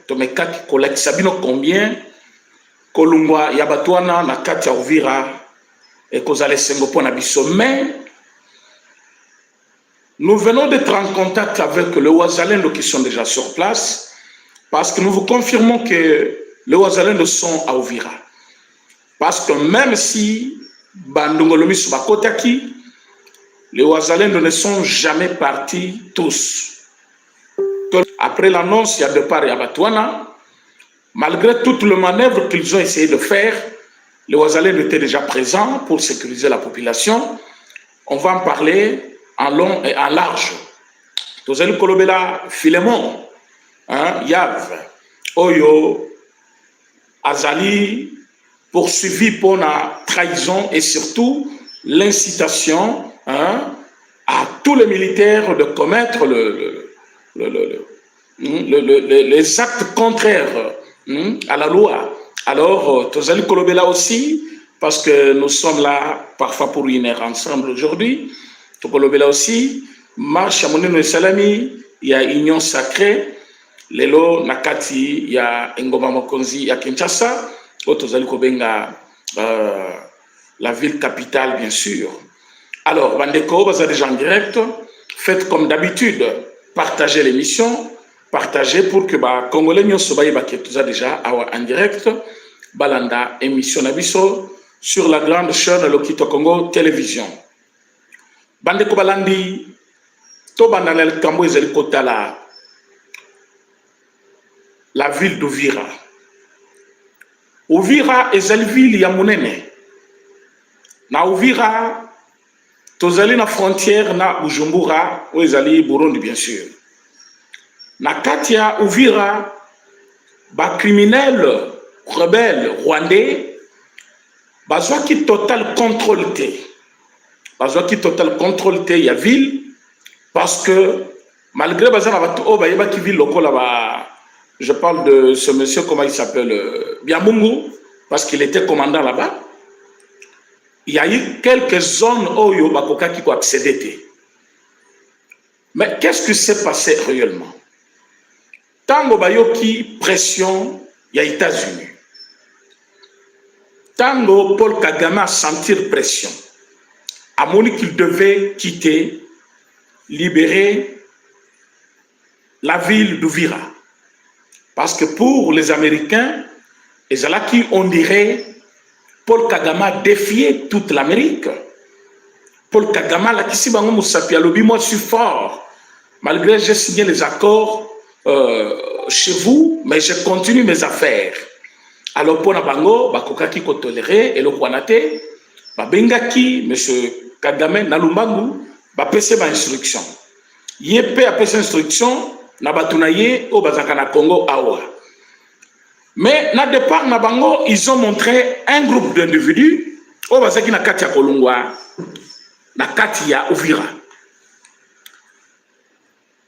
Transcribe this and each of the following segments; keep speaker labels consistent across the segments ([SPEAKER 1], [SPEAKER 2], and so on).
[SPEAKER 1] tomekaki kolakisa bino combien kolungwa ya bato wana na kati ya Uvira ekozala esengo mpo na biso. Mais nous venons d'être en contact avec les Wazalendo qui sont déjà sur place, parce que nous vous confirmons que les Wazalendo sont à Uvira. Parce que même si Bandungolomi Subakotaki, les Wazalendo ne sont jamais partis tous. Après l'annonce, il y a départ à Batouana. Malgré toutes les manœuvres qu'ils ont essayé de faire, les Wazalendo étaient déjà présents pour sécuriser la population. On va en parler en long et en large. Tozali Kolobela, Philemon, Yav, Oyo, Azali, poursuivi pour la trahison et surtout l'incitation à tous les militaires de commettre les actes contraires à la loi. Alors, Tozali Kolobela aussi, parce que nous sommes là parfois pour une heure ensemble aujourd'hui. Kolobela aussi, marche à Monino Salami, il y a Union Sacrée, Lelo Nakati, il y a Ngoma Mokonzi, il y a Kinshasa, Tozali Kobenga, la ville capitale, bien sûr. Alors, Bandeko, vous êtes déjà en direct, faites comme d'habitude, partagez l'émission, partagez pour que les Congolais ne soient pas déjà en direct, Balanda, émission Nabiso, sur la grande chaîne Lokito Congo Télévision. Bandeko Balandi, to bandanel kambo ezali kotala la ville d'Uvira. Uvira ezali ville ya monene. Na Uvira, tozali na frontière na Bujumbura, ou ezali Burundi bien sûr. Na katia Uvira, ba criminel rebelle rwandais, bazwa ki total contrôle te. Bazwa ki total contrôle te ya ville, parce que malgré bazana ki ville lokola ba, je parle de ce monsieur, comment il s'appelle, Biamungu, parce qu'il était commandant là-bas. Il y a eu quelques zones où il y a qui ont accédé. Mais qu'est-ce qui s'est passé réellement? Tango bayoki pression, il y a États-Unis. Tango Paul Kagame a senti pression. A moni qu'il devait quitter, libérer la ville d'Uvira. Parce que pour les Américains, et là qui on dirait, Paul Kagame a défié toute l'Amérique. Paul Kagame, là qui s'est bango Moussapi, moi je suis fort. Malgré j'ai signé les accords chez vous, mais je continue mes affaires. Alors pour Nabango, bakoka qui ko toléré et le Kwanate, bengaki monsieur Kagame Nalumbangu, ba pese ba instruction. Yepé a pese instruction na batunaye au bazakana Congo awa. Mais na départ na bango, ils ont montré un groupe d'individus au bazaki na katia Kolungwa, na katia Uvira.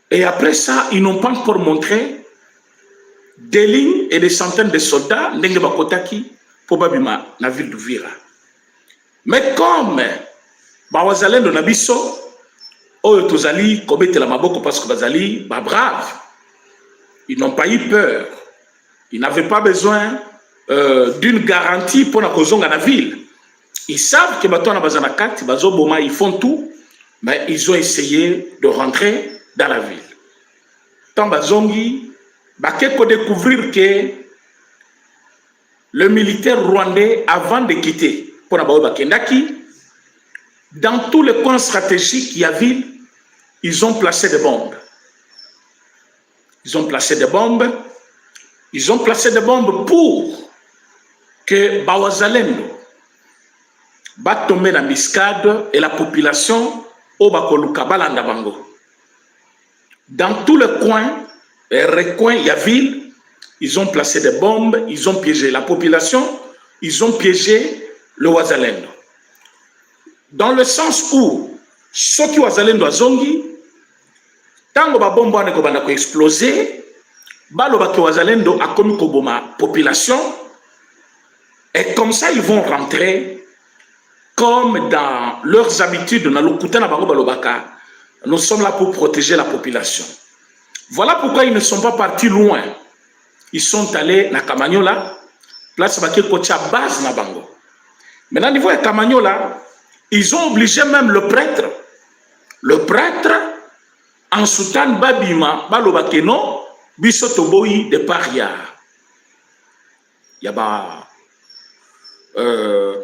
[SPEAKER 1] Et après ça, ils n'ont pas encore montré des lignes et des centaines de soldats ndenge bakotaki pour babima na ville d'Uvira. Mais comme Bawazalendo na biso oyo tozali kobetela maboko parce que bazali ba brave, ils n'ont pas eu peur. Ils n'avaient pas besoin d'une garantie pour la kozonga na ville. Ils savent que bato na bazana kati bazo boma, ils font tout, mais ils ont essayé de rentrer dans la ville. Tant bazongi bakeko découvrir que le militaire rwandais, avant de quitter pour la Kendaki, dans tous les coins stratégiques qu'il y avait, ils ont placé des bombes. Ils ont placé des bombes. Ils ont placé des bombes pour que Bawazalendo va tomber dans la miscade et la population au Bakoluka Balanda Bango. Dans tous les coins et recoins, il y a ville, ils ont placé des bombes, ils ont piégé la population, ils ont piégé le Wazalendo. Dans le sens où, ceux qui Wazalendo a zongi, tango ba bombe ane ko bana ko exploser, balo ba ki Wazalendo a commis koboma population, et comme ça ils vont rentrer comme dans leurs habitudes na lokuta na bango balobaka. Nous sommes là pour protéger la population. Voilà pourquoi ils ne sont pas partis loin. ils sont allés à Kamanyola, place qui est à base na bango. Maintenant, au niveau de Kamanyola, ils ont obligé même le prêtre. Le prêtre, en Soutan Babima, Balobakeno, Bisotoboyi de Paria. Il y a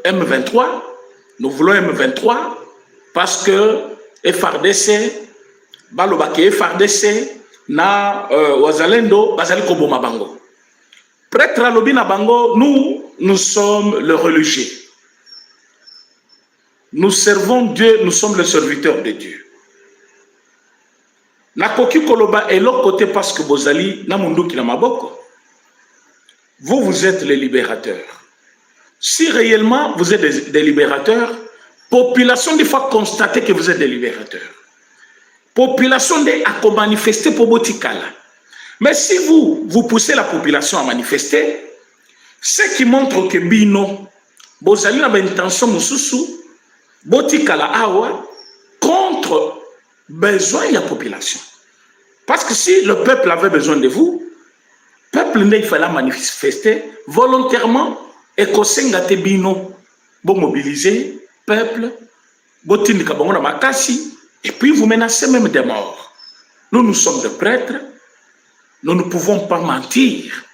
[SPEAKER 1] M23, nous voulons M23 parce que FRDC, Balobake FRDC, na Wazalendo, Bazaliko Bomabango. Prêtre Alobina Bango, nous sommes le religieux. Nous servons Dieu, nous sommes les serviteurs de Dieu. Nakoki Koloba est l'autre côté parce que Bozali, Namunduki Namaboko. Vous êtes les libérateurs. Si réellement vous êtes des libérateurs, population des fois constater que vous êtes des libérateurs. Population des à manifester pour Botikala. Mais si vous poussez la population à manifester, ce qui montre que Bino, Bozali a une intention Moussousou, Botikala Awa, contre besoin de la population. Parce que si le peuple avait besoin de vous, le peuple il fallait manifester volontairement et que Bino, bon mobiliser, peuple, Botindika Bango Makasi, et puis vous menacez même des morts. Nous sommes des prêtres, nous ne pouvons pas mentir.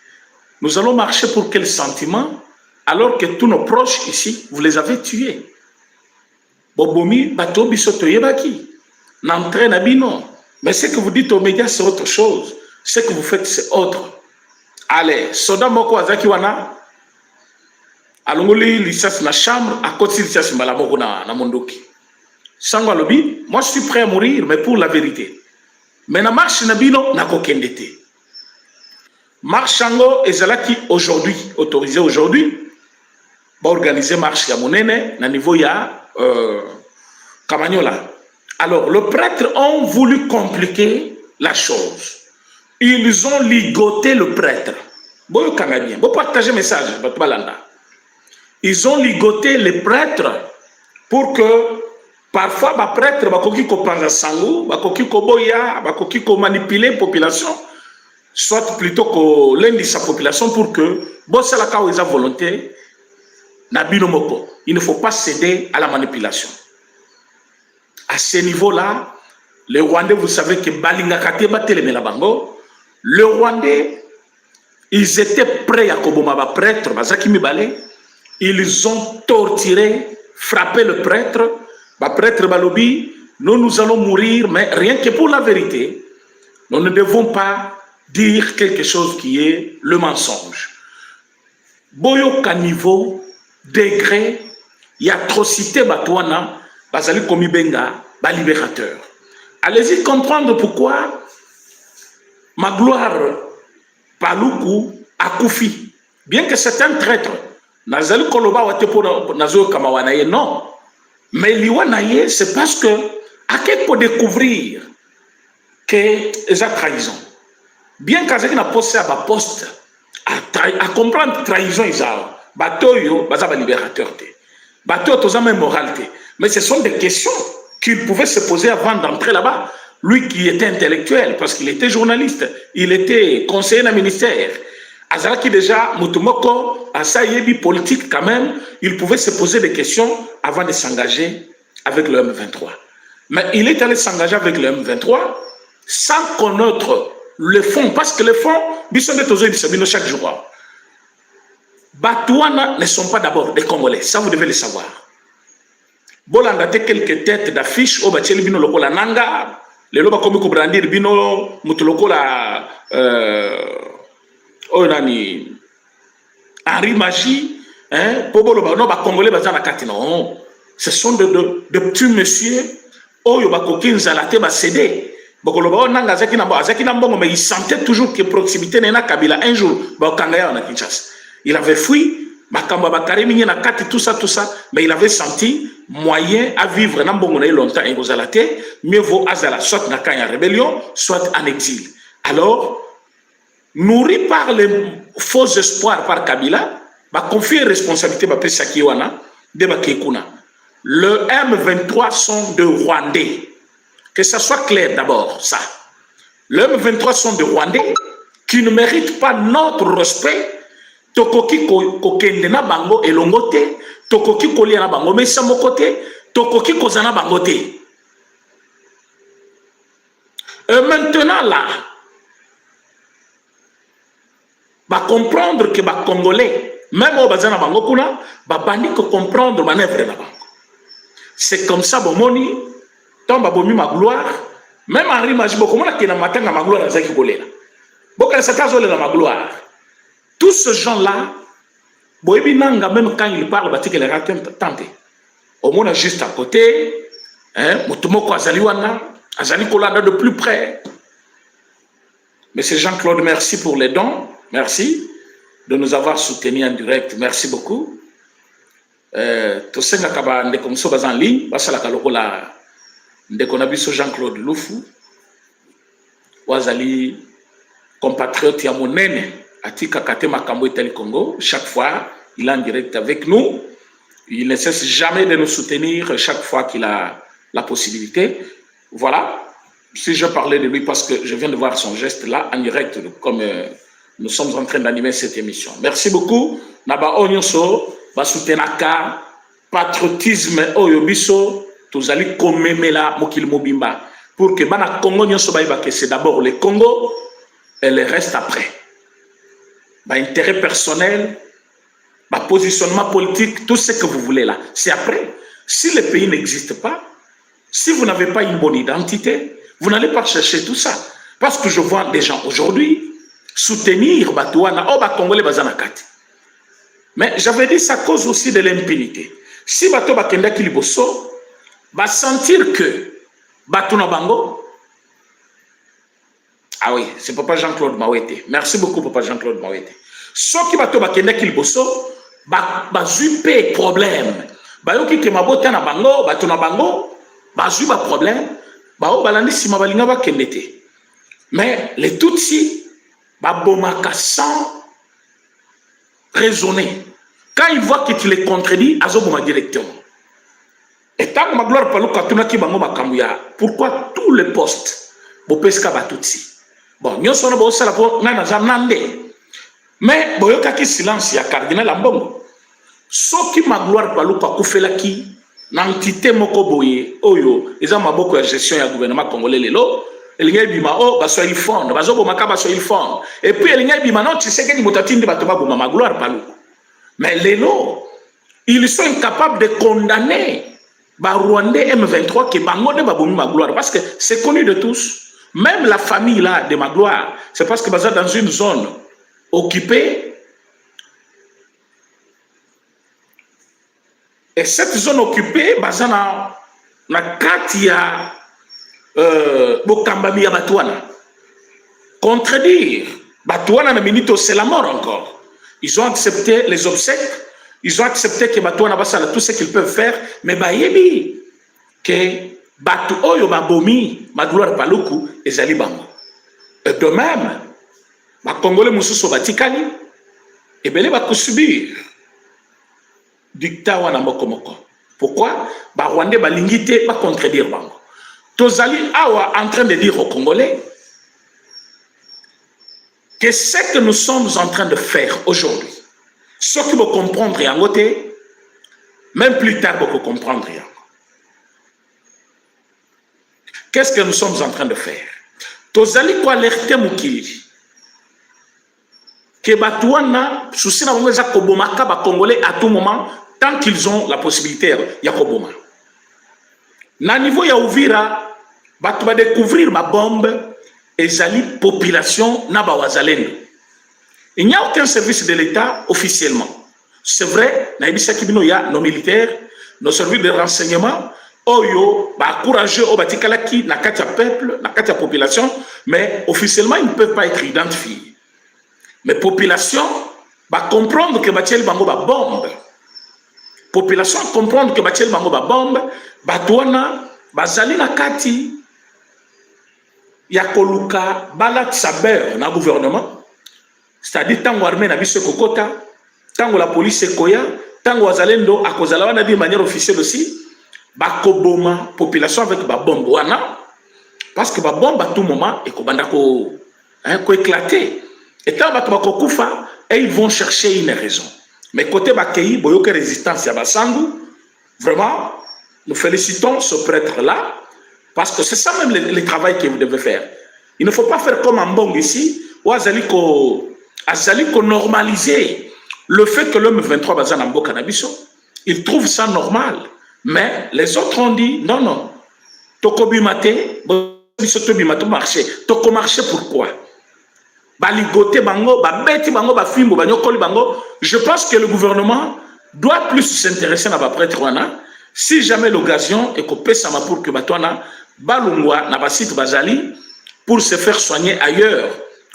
[SPEAKER 1] Nous allons marcher pour quel sentiment alors que tous nos proches ici, vous les avez tués. Bobomi, Bato, Bisoto, Yebaki. N'entraîne à Bino. Mais ce que vous dites aux médias, c'est autre chose. Ce que vous faites, c'est autre. Allez, Soda Moko Azakiwana, Alongoli, Lissas na chambre, à côté de Lissas Malamoko na Mondoki. Sangwa Lobi, moi je suis prêt à mourir, mais pour la vérité. Mais na marche na Bino, na kokendete. Marchango et Zalaki aujourd'hui, autorisé aujourd'hui, va organiser marche à Monene, na niveau ya Kamanyola. Alors, les prêtres ont voulu compliquer la chose. Ils ont ligoté le prêtre. Bon, Canadien, bon, partagez le message. Ils ont ligoté les prêtres pour que parfois, les prêtres, ils peuvent sangu, ils peuvent manipuler la population, soit plutôt que l'un de sa population pour que, bon, c'est la cas où ils ont volonté, il ne faut pas céder à la manipulation. À ce niveau-là, les Rwandais, vous savez que le Rwandais, ils étaient prêts à Kobomaba prêtre, ils ont torturé, frappé le prêtre, prêtre Balobi, nous allons mourir, mais rien que pour la vérité, nous ne devons pas dire quelque chose qui est le mensonge. Boyoka niveau, degré, il y a atrocité batouana, Bazali Komibenga, libérateur. Allez-y comprendre pourquoi ma gloire Paluku a Koufi. Bien que c'est un traître, Nazali Koloba Watepo Nazo Kamawanaye, non. Mais Liwanaye, c'est parce que, à quel point découvrir que c'est trahison. Bien qu'Azaki n'a posé à ma poste, à comprendre trahison, Batoyo, Bazaba libérateur. Batoyo, Tozama même moralité. Mais ce sont des questions qu'il pouvait se poser avant d'entrer là-bas. Lui qui était intellectuel, parce qu'il était journaliste, il était conseiller d'un ministère. Azalaki déjà, Mutumoko, Asayebi politique quand même, il pouvait se poser des questions avant de s'engager avec le M23. Mais il est allé s'engager avec le M23 sans connaître le fond, parce que le fond, chaque jour. Batouana ne sont pas d'abord des Congolais, ça vous devez le savoir. Bolangate quelques têtes d'affiches au bacheli bino lokola nanga le loba komi ko brandir bino mutulokola onani Henri Magie hein pobolo ba no ba congolais bazana kati non ce sont de petits messieurs oyo ba kokinza la te ba cédé bokoloba nanga zaki na mbongo mais il sentait toujours que proximité na Kabila un jour ba kangaya na Kinshasa il avait fui Makamba Bakaremi na kati tout ça mais il avait senti moyen à vivre dans bon longtemps et vous allez mieux vaut azala soit dans la rébellion soit en exil. Alors nourri par les faux espoirs par Kabila, va confier responsabilité à Pesakiwana de Bakekuna. Le M23 sont de Rwandais. Que ça soit clair d'abord ça. Le M23 sont de Rwandais qui ne méritent pas notre respect, tokoki kokende na bango elongote, tokoki kolia na bango mesa mokote, tokoki kozana bangote. Et maintenant là, va comprendre que les Congolais, même au bazana bango kuna, va bandi ko comprendre manœuvre na bango. C'est comme ça bomoni, tomba bomi ma gloire, même Henri Majibo comment la kena matanga ma gloire zaki kolela. Boka sa kazo le ma gloire. Tous ces gens-là, boyebi nanga même quand ils parlent batik les ratem tante. Au moins juste à côté, hein, mutumoko azali wana, azali kolanda de plus près. Monsieur Jean-Claude, merci pour les dons. Merci de nous avoir soutenus en direct. Merci beaucoup. Tosenga kaba ndeko mso baza en ligne, basala kalokola ndeko nabiso Jean-Claude Lufu. Wazali compatriote ya monene atika kate makambo Itali Congo. Chaque fois, il est en direct avec nous. Il ne cesse jamais de nous soutenir chaque fois qu'il a la possibilité. Voilà. Si je parlais de lui parce que je viens de voir son geste là en direct comme nous sommes en train d'animer cette émission. Merci beaucoup. Naba onyoso basutenaka patriotisme oyobiso tozali komemela mokili mobimba pour que bana Congo nyonso bayiba que c'est d'abord le Congo et le reste après. Ba intérêt personnel, ba positionnement politique, tout ce que vous voulez là, c'est après. Si le pays n'existe pas, si vous n'avez pas une bonne identité, vous n'allez pas chercher tout ça. Parce que je vois des gens aujourd'hui soutenir Batouana, oh, Congolais Bazanakati. Mais j'avais dit ça cause aussi de l'impunité. Si Bato Bakenda Kiliboso va sentir que Batouna Bango, ah oui, c'est Papa Jean-Claude Mawete. Merci beaucoup, Papa Jean-Claude Mawete. Ce qui Bato Bakenda Kiliboso, bazupé problème. Bayoki ke mabota na bango, Batouna Bango, bazuba problème. Bao balandi sima balinga bakendete. Mais les Tutsis, babomaka sans raisonner. Quand ils voient que tu les contredis, azoboma directement. Et tant que ma gloire parle katuna ki bango makambuya, pourquoi tous les postes bopeska batutsi? Bon, nyo sono bo sala po ngana zamnande. Mais boyoka ki silence ya cardinal Ambongo. Soki ma gloire parle kakufela ki n'entité moko boye oyo eza maboko ya gestion ya gouvernement congolais lelo elinga bima o baso il fond bazo bomaka baso il fond et puis elinga bima non tu sais que ni motatindi bato ba boma ma gloire palu mais lelo ils sont incapables de condamner ba Rwandais M23 qui bango de babomi ma gloire parce que c'est connu de tous, même la famille là de ma gloire, c'est parce que baza dans une zone occupée. Et cette zone occupée, bazana na katia bokambami ya Batouana. Contredire Batouana na minito, c'est la mort encore. Ils ont accepté les obsèques, ils ont accepté que Batouana basala tout ce qu'ils peuvent faire, mais bayebi que Batou oyo babomi ma gloire paluku ezali bango. Et de même, ba Congolais mususu batikani et belé ba subir dictat wana moko moko. Pourquoi? Ba Rwandais ba lingité ba contredire bango. Tozali awa en train de dire aux Congolais que ce que nous sommes en train de faire aujourd'hui, ce qui vont comprendre en côté, même plus tard vous comprendre. Qu'est-ce que nous sommes en train de faire? Tozali ko alerter mukili que Batouana souci na bango eza kobomaka ba Congolais à tout moment tant qu'ils ont la possibilité ya koboma. Na niveau ya Uvira, batu ba découvrir ma bombe ezali population na ba wazalendo. Il n'y a aucun service de l'État officiellement. C'est vrai, na ebisaki bino ya nos militaires, nos services de renseignement, oyo ba courageux o batikalaki na kati ya peuple, na kati ya population, mais officiellement ils ne peuvent pas être identifiés. Mais population va comprendre que Batiel Bango va bombe. Population comprendre que Batiel Bango va bombe. Batouana, Bazali na kati, Yakoluka, Balat Saber, na gouvernement. C'est-à-dire, tango armée na bise kokota, tango la police koya, tango azalendo, à cause de de manière officielle aussi, Bakoboma, population avec ba bombe wana, parce que ba bombe à tout moment, et ko banda ko éclater. Et tant Batouakokoufa, et ils vont chercher une raison. Mais côté Bakei, Boyoke résistance à Bassangou, vraiment, nous félicitons ce prêtre-là, parce que c'est ça même le travail que vous devez faire. Il ne faut pas faire comme en Bong ici, où Azaliko normaliser le fait que l'homme 23 Bazan Ambo Cannabiso. Ils trouvent ça normal. Mais les autres ont dit non, non. Toko bimate, marché. Toko marché pourquoi? Baligote bango, babeti bango, bafimbo, banyokoli bango. Je pense que le gouvernement doit plus s'intéresser à la prêtre wana. Si jamais l'occasion est coupée, ça m'a pour que batouana, balungwa, na basit bazali, pour se faire soigner ailleurs.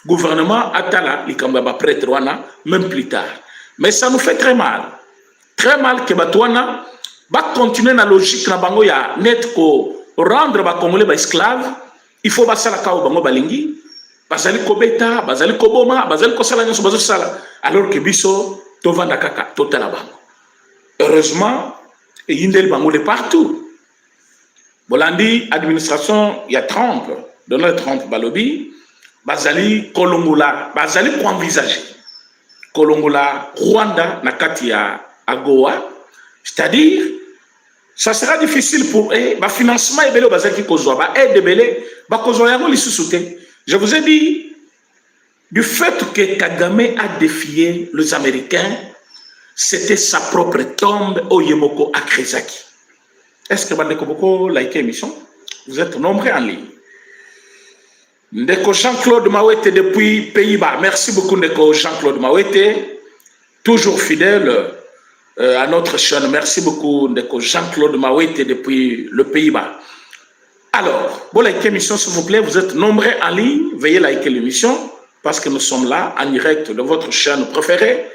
[SPEAKER 1] Gouvernement atala, likamba prêtre wana, même plus tard. Mais ça nous fait très mal. Très mal que batouana, va continuer la logique na bango ya net ko rendre ba congolais ba esclaves. Il faut ba sala kao bango balingi. Bazali kobeta, bazali koboma, bazali kosala nyoso bazo sala. Alors que biso tovanda kaka totala bango. Heureusement, yindel bango de partout. Bolandi administration ya Trump, Donald Trump balobi, bazali kolongola, bazali ko envisager. Kolongola Rwanda na kati ya Agoa, c'est-à-dire ça sera difficile pour eux, ba financement ebele bazaki kozwa, ba aide ebele, ba kozwa yango lisusuté. Je vous ai dit, du fait que Kagame a défié les Américains, c'était sa propre tombe au Yemoko à Krezaki. Est-ce que Bandeko Boko like émission? Vous êtes nombreux en ligne. Ndeko Jean-Claude Mawete depuis Pays-Bas. Merci beaucoup Ndeko Jean-Claude Mawete, toujours fidèle à notre chaîne. Merci beaucoup Ndeko Jean-Claude Mawete depuis le Pays-Bas. Alors, bon, likez l'émission, s'il vous plaît. Vous êtes nombreux en ligne. Veuillez liker l'émission parce que nous sommes là en direct de votre chaîne préférée,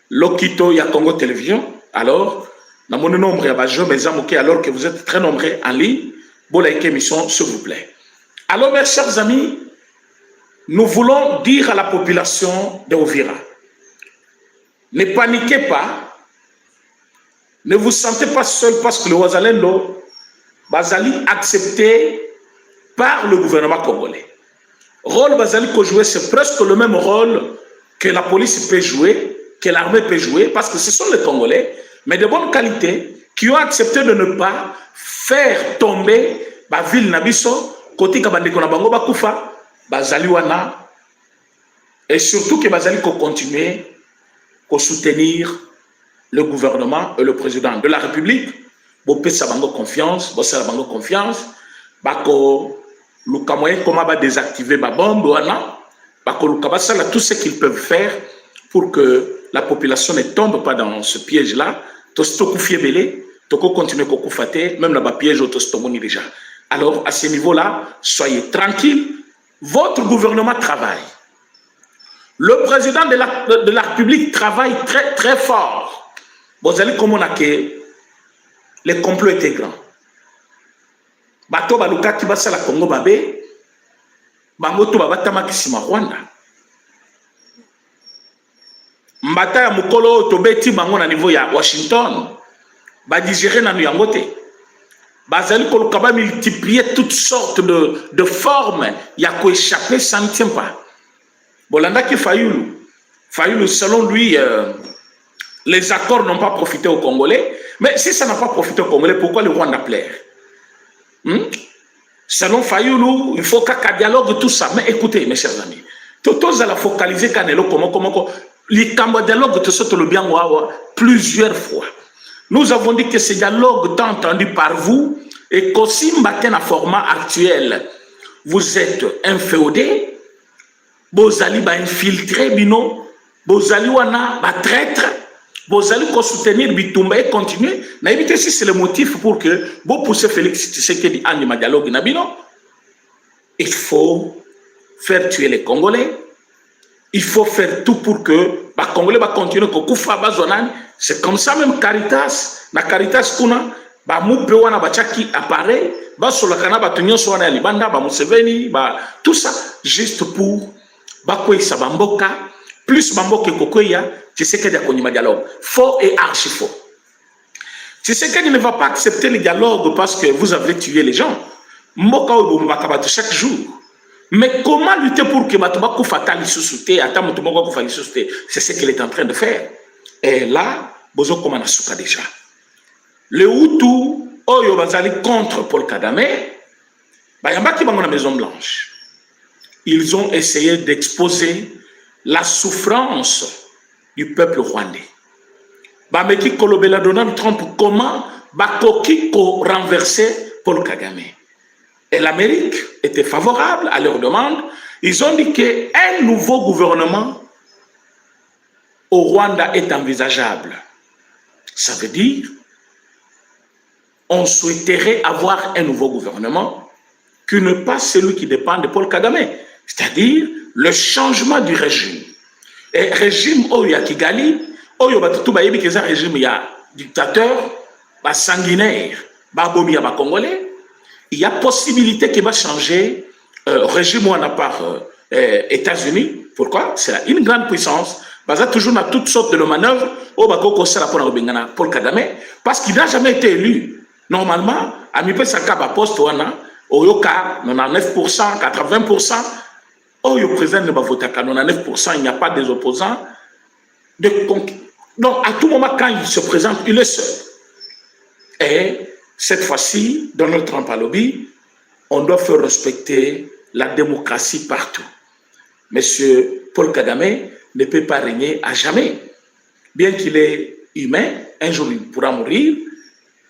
[SPEAKER 1] Lokito Yakongo Télévision. Alors, dans mon nombre, alors que vous êtes très nombreux en ligne, bon, likez l'émission, s'il vous plaît. Alors, mes chers amis, nous voulons dire à la population de Uvira, ne paniquez pas, ne vous sentez pas seul parce que le Ouazalendo Bazali accepté par le gouvernement congolais. Rôle Bazali que jouer, c'est presque le même rôle que la police peut jouer, que l'armée peut jouer, parce que ce sont les Congolais, mais de bonne qualité, qui ont accepté de ne pas faire tomber la ville Nabiso, côté Kabandeko na Bango Bakoufa, Bazali Wana, et surtout que Bazali ko continuer à soutenir le gouvernement et le président de la République. Bopé sa bango confiance, bossa la bango confiance, bako lukamoyen comment va désactiver ma bombe wana, bako lukabasa là tout ce qu'ils peuvent faire pour que la population ne tombe pas dans ce piège là. Tosto koufie belé, toko continuer ko koufate, même là bas piège au tostomoni déjà. Alors à ce niveau là, soyez tranquille, votre gouvernement travaille. Le président de la République travaille très très fort. Vous allez comme on a que les complots étaient grands. Bato baluka ki basala Congo babe, bangoto babatama kisima Rwanda. Mbata ya mukolo tobeti bango na niveau ya Washington, ba digérer na yangote. Bazali koluka ba multiplier toutes sortes de formes ya ko échapper, ça ne tient pas. Bolanda ki Fayulu selon lui les accords n'ont pas profité aux Congolais. Mais si ça n'a pas profité aux Congolais, pourquoi le Rwanda plaire? Selon Fayoulou, il faut qu'un dialogue, tout ça. Mais écoutez, mes chers amis, tous à la focaliser quand comment les dialogue te le bien plusieurs fois. Nous avons dit que ce dialogue tant entendu par vous et qu'aussi matin à format actuel, vous êtes inféodés, vous allez infiltrer bino, vous allez traître. Vous allez soutenir Bitumba et continuer. N'évitez si c'est le motif pour que vous poussez Félix Tshisekedi en dialogue nabino. Il faut faire tuer les Congolais. Il faut faire tout pour que les Congolais continuent à c'est comme ça même Caritas. Na Caritas kuna ba mupe wana bachaki apparaît ba solakana ba tunyo swana libanda ba Museveni ba tout ça juste pour ba kwesa bamboka plus bamboka kokoya. Tshisekedi a connu ma dialogue. Faux et archi faux. Tshisekedi ne va pas accepter le dialogue parce que vous avez tué les gens. Mboka chaque jour. Mais comment lutter pour que Batouba Koufata l'issouté, Atamotumoko Koufa l'issouté? C'est ce qu'il est en train de faire. Et là, Bozo Komana Souka déjà. Le Hutu, Oyo Bazali contre Paul Kagame, Bayambaki Bango la Maison Blanche. Ils ont essayé d'exposer la souffrance du peuple rwandais. Bameki Kolobela Donald Trump, comment Bakoki ko renverser Paul Kagame. Et l'Amérique était favorable à leur demande. Ils ont dit qu'un nouveau gouvernement au Rwanda est envisageable. Ça veut dire on souhaiterait avoir un nouveau gouvernement qui n'est pas celui qui dépend de Paul Kagame, c'est-à-dire le changement du régime. Et régime Oyo Kigali, Oyo Batutu Bayebi Keza régime ya dictateur, ba sanguinaire, ba bomi ya ba congolais, il y a possibilité qu'il va changer régime ou par États-Unis. Pourquoi? C'est une grande puissance. Baza toujours dans toutes sortes de manœuvres au Bakoko Sala Paul Kagame, parce qu'il n'a jamais été élu. Normalement, à mi pesaka ba poste wana oyoka 99%, 80%, oyo président ne va voter qu'à 99%, il n'y a pas des opposants. Donc à tout moment quand il se présente, il est seul. Et cette fois-ci, Donald Trump a lobby, on doit faire respecter la démocratie partout. Monsieur Paul Kagame ne peut pas régner à jamais. Bien qu'il est humain, un jour il pourra mourir.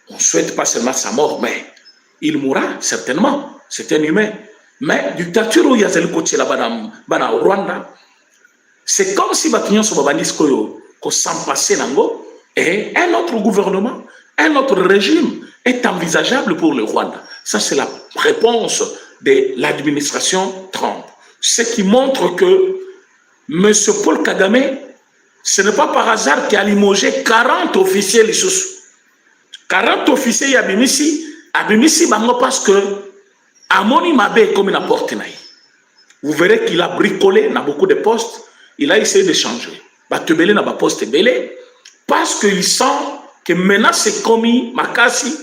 [SPEAKER 1] On ne souhaite pas seulement sa mort, mais il mourra certainement. C'est un humain. Mais dictature où il y a le côté là-bas au Rwanda, c'est comme si Batignan Sobabanisco s'en passait nango et un autre gouvernement, un autre régime est envisageable pour le Rwanda. Ça, c'est la réponse de l'administration Trump. Ce qui montre que M. Paul Kagame, ce n'est pas par hasard qu'il a limogé 40 officiers les sous. 40 officiers à Bimisi, parce que Amoni Mabe comme une porte. Vous verrez qu'il a bricolé dans beaucoup de postes. Il a essayé de changer. Batubele n'a pas poste belé parce qu'il sent que maintenant c'est commis Makasi,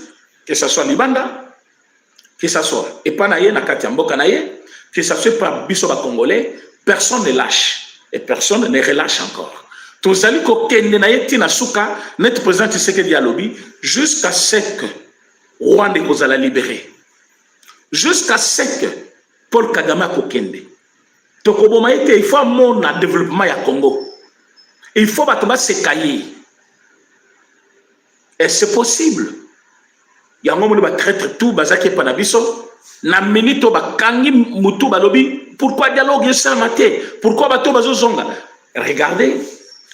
[SPEAKER 1] que ce soit Libanda, que ce soit Epanaye, Nakatiamboka Naye, que ce soit par Bissoba Congolais, personne ne lâche et personne ne relâche encore. Tozali ko kende na yeti na suka net président Tshisekedi ya lobby jusqu'à ce que Rwanda kozala libéré. Jusqu'à ce que Paul Kagame ko kende. Tokoboma ete il faut mon développement ya Congo. Il faut battre se cahier. Et c'est possible. Il y a un moment où on traite tout bazaki panabiso na minito ba kangi mutu ba lobby. Pourquoi dialogue sans maté? Pourquoi bato bazo zonga? Regardez.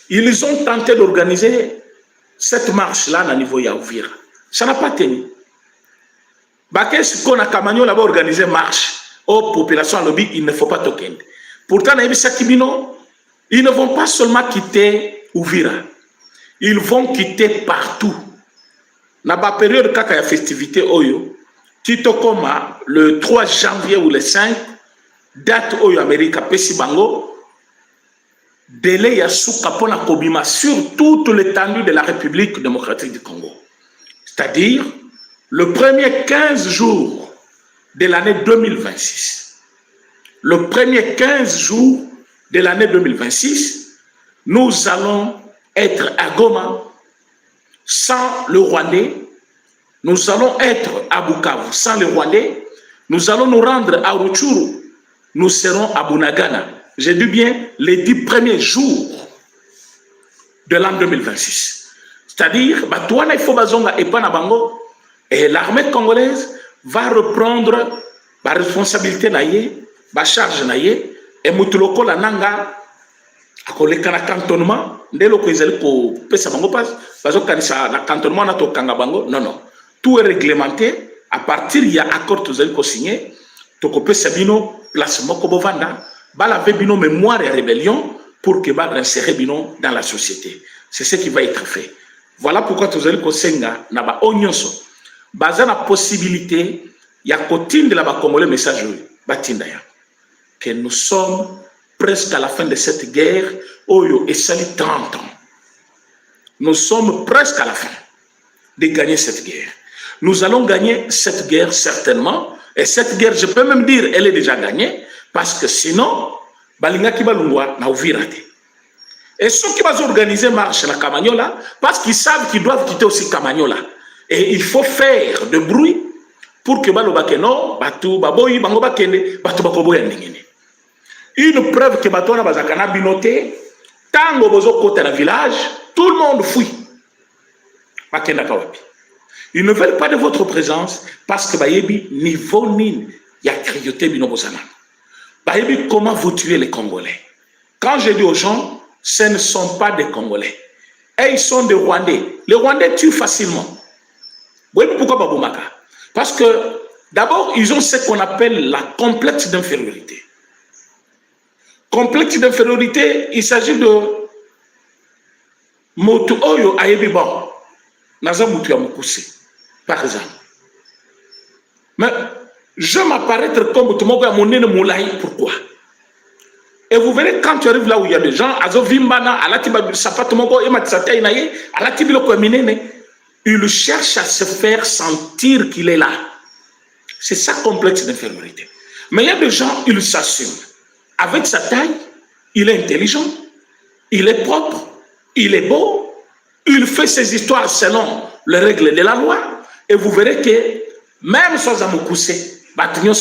[SPEAKER 1] Ils ont tenté d'organiser cette marche-là au niveau Yaouvira. Ça n'a pas tenu. Qu'est-ce qu'on a Kamagno là-bas organisé marche aux populations à lobby, il ne faut pas token. Pourtant, ils ne vont pas seulement quitter Ouvira. Ils vont quitter partout. Dans la période de la festivité, Oyo, Tito Koma, le 3 janvier ou le 5, date Oyo Amérique, Pessi Bango, délai Yasuka Pona Kobima sur toute l'étendue de la République démocratique du Congo. C'est-à-dire le premier 15 jours de l'année 2026. Le premier 15 jours de l'année 2026, nous allons être à Goma sans le Rwandais. Nous allons être à Bukavu sans le Rwandais. Nous allons nous rendre à Rutshuru. Nous serons à Bunagana. J'ai dit bien les 10 premiers jours de l'an 2026. C'est-à-dire, il faut et l'armée congolaise va reprendre la responsabilité, la charge, et Moutuloko la nanga, à cantonnement, dès lors qu'ils allaient pour pesa bango pas, parce que na cantonnement na to kanga bango, non. Tout est réglementé, à partir il y a accord tous les signé, to ko pesa bino placement ko bovanda. Bala bino mémoire et rébellion pour que va insérer bino dans la société. C'est ce qui va être fait. Voilà pourquoi tous les Kosenga n'a pas onyonso. Baza la possibilité, il y a côté de la Congolais message batindaya que nous sommes presque à la fin de cette guerre. Oyo et sali 30 ans. Nous sommes presque à la fin de gagner cette guerre. Nous allons gagner cette guerre certainement. Et cette guerre, je peux même dire, elle est déjà gagnée. Parce que sinon, balinga ki balungwa na Uvira te. Et ceux qui vont organiser marche na Kamanyola, parce qu'ils savent qu'ils doivent quitter aussi Kamanyola. Et il faut faire de bruit pour que balobake non, batu baboyi bango bakende, batu bakoboya ndingene. Une preuve que batu na bazakana binoté, tango bozo kota na village, tout le monde fuit. Bakenda kawapi. Ils ne veulent pas de votre présence parce que bayebi niveau nin ya crioté bino bozana. Bayebi comment vous tuez les Congolais. Quand je dis aux gens, ce ne sont pas des Congolais. Et ils sont des Rwandais. Les Rwandais tuent facilement. Vous voyez pourquoi Baboumaka? Parce que d'abord, ils ont ce qu'on appelle la complexe d'infériorité. Complexe d'infériorité, il s'agit de Motu Oyo Ayebi Bon. Naza Mutu Yamukuse, par exemple. Mais je m'apparaître comme tout le monde à mon nez moulaï. Pourquoi? Et vous verrez quand tu arrives là où il y a des gens, il cherche à se faire sentir qu'il est là. C'est ça complexe d'infériorité. Mais il y a des gens, ils s'assument. Avec sa taille, il est intelligent, il est propre, il est beau, il fait ses histoires selon les règles de la loi. Et vous verrez que même sans Amukuse, même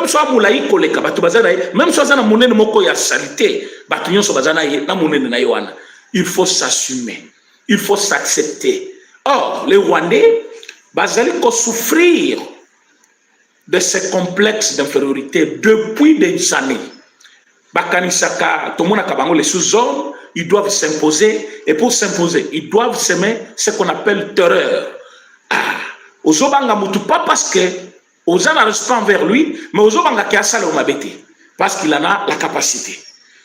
[SPEAKER 1] soit moulaï koleka batu bazanaï, même soit na monene moko ya salité, batu so bazanaï na monene na yoana. Il faut s'assumer, il faut s'accepter. Or, les Rwandais, bazali ko souffrir de ces complexes d'infériorité depuis des années. Bakanisaka, tomona kabango les sous-hommes, ils doivent s'imposer, et pour s'imposer, ils doivent semer ce qu'on appelle terreur. Ozobanga mutu pas parce que Ozana ne reste pas envers lui, mais Ozobanga qui a salé omabete parce qu'il en a la capacité.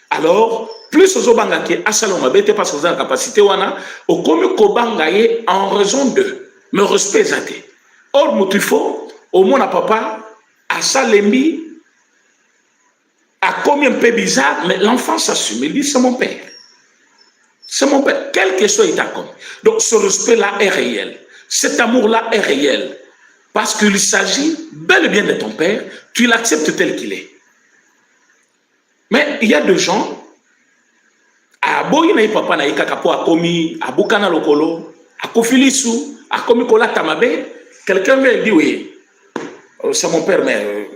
[SPEAKER 1] Alors, plus Ozobanga qui a salé omabete parce qu'il a la capacité, wana okomi kobanga ye en raison de me respect zate. Or mutifo au moins papa a salembi a commis un peu bizarre, mais l'enfant s'assume. Il dit c'est mon père. C'est mon père, quel que soit l'état comme. Donc ce respect-là est réel. Cet amour-là est réel. Parce qu'il s'agit bel et bien de ton père, tu l'acceptes tel qu'il est. Mais il y a des gens, à Boyina papa na ikakapo a commis, à Bukana Lokolo, à Kofilisu, à commis Kola Tamabe, quelqu'un vient dire oui, c'est mon père, mais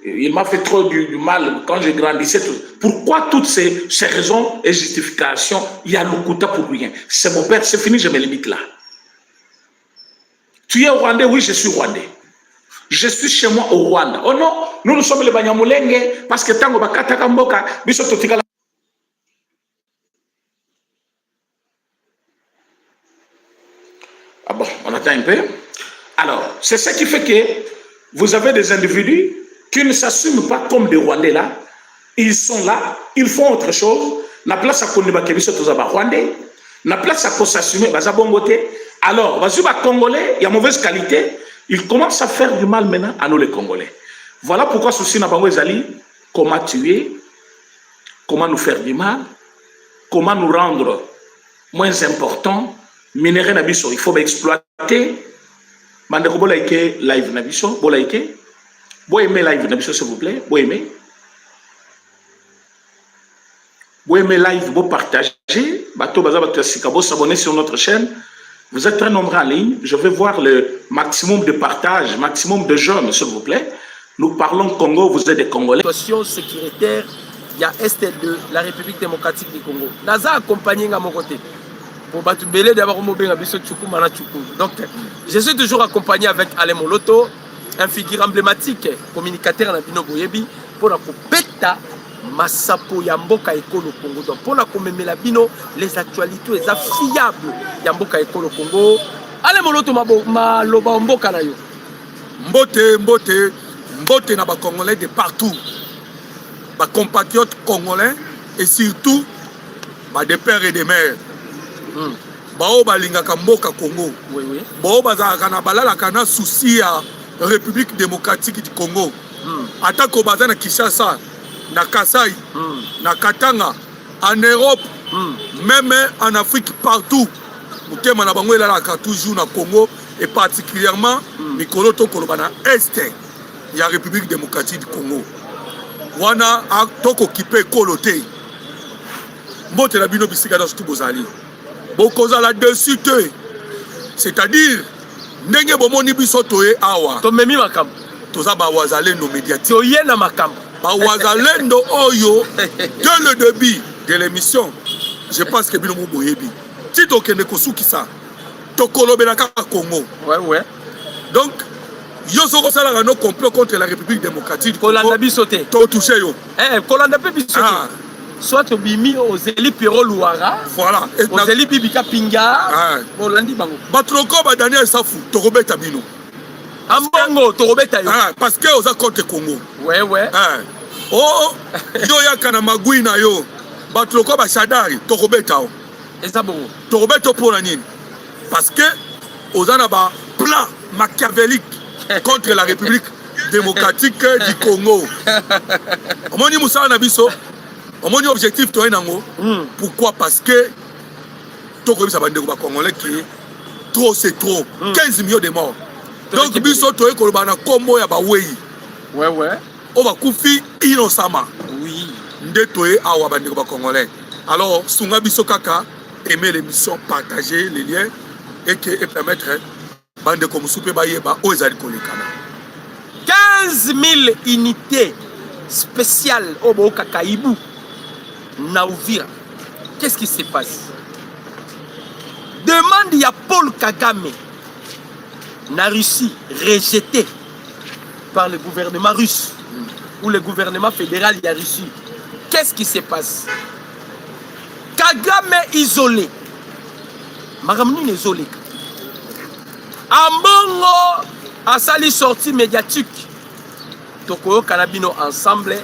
[SPEAKER 1] il m'a fait trop du mal quand j'ai grandissé. Pourquoi toutes ces raisons et justifications, il y a le quota pour rien. C'est mon père, c'est fini, je me limite là. Tu es Rwandais? Oui, je suis Rwandais. Je suis chez moi au Rwanda. Oh non, nous sommes les Banyamulenge parce que tango bakata kamboka biso totika. Ah bon, on attend un peu. Alors, c'est ce qui fait que vous avez des individus qui ne s'assument pas comme des Rwandais là. Ils sont là, ils font autre chose. Na place à Kondeba Kebiso Tozaba Rwandais. Na place à s'assumer, Bazabongote. Alors, Bazuba Congolais, il y a mauvaise qualité, ils commencent à faire du mal maintenant à nous les Congolais. Voilà pourquoi ceci n'a pas Zali, comment tuer, comment nous faire du mal, comment nous rendre moins importants, minerais Nabiso, il faut exploiter. Mandeko Bolaike live Nabiso, Bolaike, vous aimez live Nabiso s'il vous plaît, vous aimez. Vous aimez live, vous partagez, Bato Bazabato Sikabo, s'abonner sur notre chaîne. Vous êtes très nombreux en ligne. Je vais voir le maximum de partage, maximum de jeunes, s'il vous plaît. Nous parlons Congo, vous êtes des Congolais.
[SPEAKER 2] Situation sécuritaire, il y a Est de la République démocratique du Congo. Naza accompagné à mon côté. Pour Batubele, d'abord, donc, je suis toujours accompagné avec Alain Moloto, un figure emblématique, communicateur dans Bino Boyebi, pour la Kopeta. Masapo Yamboka Ekolo Congo. Donc pour la commémorer bino les actualités fiables Yamboka Ekolo Congo. Allez moloto ma loba mboka na yo. Mbote na ba Congolais de partout. Ba compatriotes congolais et surtout ba des pères et des mères. Bao balingaka mboka Congo. Oui oui. Bao bazaka na balala kana souci à République démocratique du Congo. Atako bazana Kinshasa. Na Kasaï, na Katanga, en Europe, même en Afrique, partout. Nous sommes toujours na Congo et particulièrement Mikolo Tokolo na Est, il y a la République démocratique du Congo. wana toko kipe kolote mbote la bino bisika dans tout bozali bokoza la dessus te c'est-à-dire ndenge bomoni biso toye awa
[SPEAKER 3] to memi makambo
[SPEAKER 2] toza ba wazalendo médiatique
[SPEAKER 3] to yena makambo
[SPEAKER 2] ba wazalendo oyo dès le début de l'émission je pense que bino mo boyebi ti to kende kosuki ça to kolobela ka Congo
[SPEAKER 3] ouais
[SPEAKER 2] donc yo soko sala no complot contre la République démocratique
[SPEAKER 3] kolanda biso te
[SPEAKER 2] to toucher yo
[SPEAKER 3] kolanda pe biso te soit obimi ozeli Pierrot Louara
[SPEAKER 2] voilà
[SPEAKER 3] ozeli Bibika Pinga bolandi bango
[SPEAKER 2] batroko ba Daniel Safu tokobeta bino
[SPEAKER 3] ambongo tokobeta yo
[SPEAKER 2] parce que oza contre Congo
[SPEAKER 3] ouais
[SPEAKER 2] oh yo yakana magui na yo batroko ba Shadari tokobeta o
[SPEAKER 3] eza bongo
[SPEAKER 2] tokobeta pour nini parce que oza na ba plan machiavélique contre la République démocratique du Congo omoni musala na biso omoni objectif to enango pourquoi parce que tokobisa bandeko ba congolais qui trop c'est trop 15 millions de morts donc biso to ekoloba na kombo ya ba wei
[SPEAKER 3] ouais
[SPEAKER 2] o ba kufi innocemment
[SPEAKER 3] oui
[SPEAKER 2] nde toye awa bandeko ba congolais alors sunga biso kaka aimer l'émission partager les liens et permettre bandeko musupe ba yeba o ezali kolekana
[SPEAKER 3] 15 000 unités spéciales au Kakaïbou na Uvira. Qu'est-ce qui se passe? Demande ya Paul Kagame na Russie rejeté par le gouvernement russe ou le gouvernement fédéral de la Russie. Qu'est-ce qui se passe? Kagame isolé. Maramni isolé. Ambongo a sali sortie médiatique. Tokoyo Kanabino ensemble.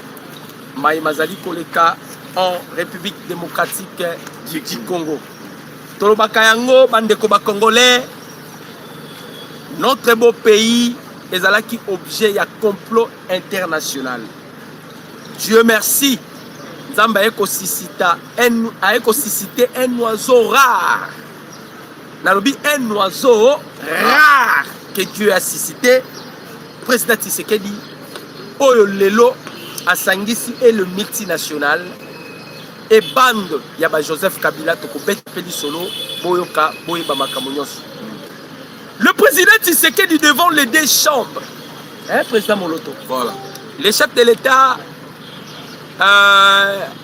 [SPEAKER 3] Maïmazali Koleka en République démocratique du Congo. Tolobaka yango bandeko ba congolais. Notre beau pays est alaki objet ya complot international. Dieu merci. Nzamba écosysté un oiseau rare. Nalobi un oiseau rare que Dieu a suscité. Président Tshisekedi oyo lelo asangisi et le multinational et bande yaba Joseph Kabila toko beti solo boyoka boyeba makambo nyonso. Le président Tshisekedi devant les deux chambres, président Moloto.
[SPEAKER 2] Voilà.
[SPEAKER 3] Les chefs de l'État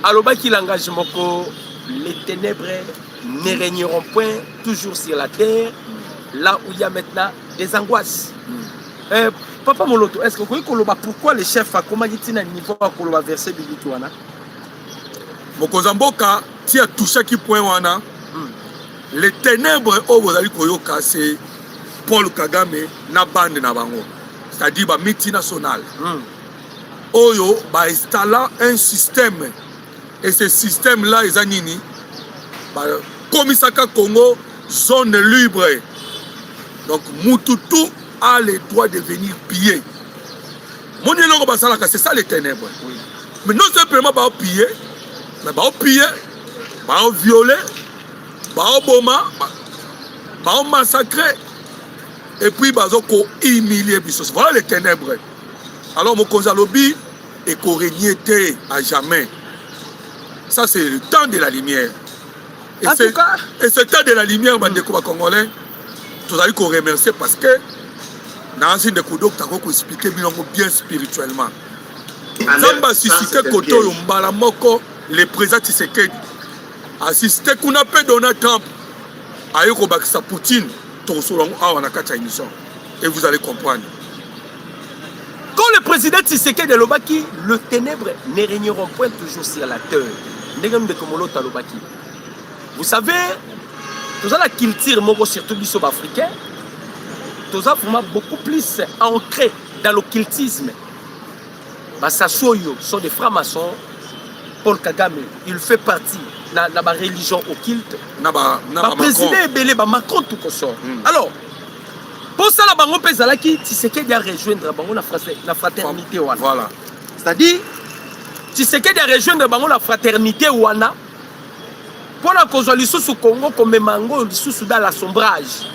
[SPEAKER 3] alobaki l'engagement que les ténèbres ne régneront point toujours sur la terre, là où il y a maintenant des angoisses. Papa Moloto, est-ce que vous voyez pourquoi les chefs a commandé un niveau à Koloba verset biblique wana?
[SPEAKER 2] Mokozamboka ti a touché qui point wana. Les ténèbres au Bozali Koyoka c'est Paul Kagame na bande na bango. C'est-à-dire ba multinational. Oyo ba installa un système et ce système là est nini ba komisaka Congo zone libre. Donc Mututu a le droit de venir piller. Mon élève basalaka c'est ça les ténèbres. Oui. Mais non simplement ba piller, mais ba piller, ba violer, ba boma, ba massacrer et puis ba zoko humilier biso. Voilà les ténèbres. Alors mon konzalobi et qu'on régner à jamais. Ça c'est le temps de la lumière. Et ce temps de la lumière bandeko ba congolais, tous allez qu'on remercie parce que Nansi de Koudok t'as expliqué bien spirituellement. Zamba suscité Koto Yombala Moko, le président Tshisekedi. Assisté qu'on appelle Donald Trump. Ayoko Bakisa Poutine, Tosolong Awanakata émission. Et vous allez comprendre.
[SPEAKER 3] Quand le président Tshisekedi de Lobaki, le ténèbre ne régneront point toujours sur la terre. Ndegam de Komolo Talobaki. Vous savez, tout ça la culture moko surtout biso africain. Tout ça vraiment beaucoup plus ancré dans l'occultisme. Basasoyo sont des francs-maçons. Paul Kagame, il fait partie de la religion occulte. Le président Ebele, Macron tout ça. Alors, pour ça, la bango pezala qui Tshisekedi a rejoindre la fraternité wana.
[SPEAKER 2] Voilà.
[SPEAKER 3] C'est-à-dire, Tshisekedi a rejoindre la fraternité wana. Pour la cause de l'issue au Congo comme mango l'issue dans l'assombrage.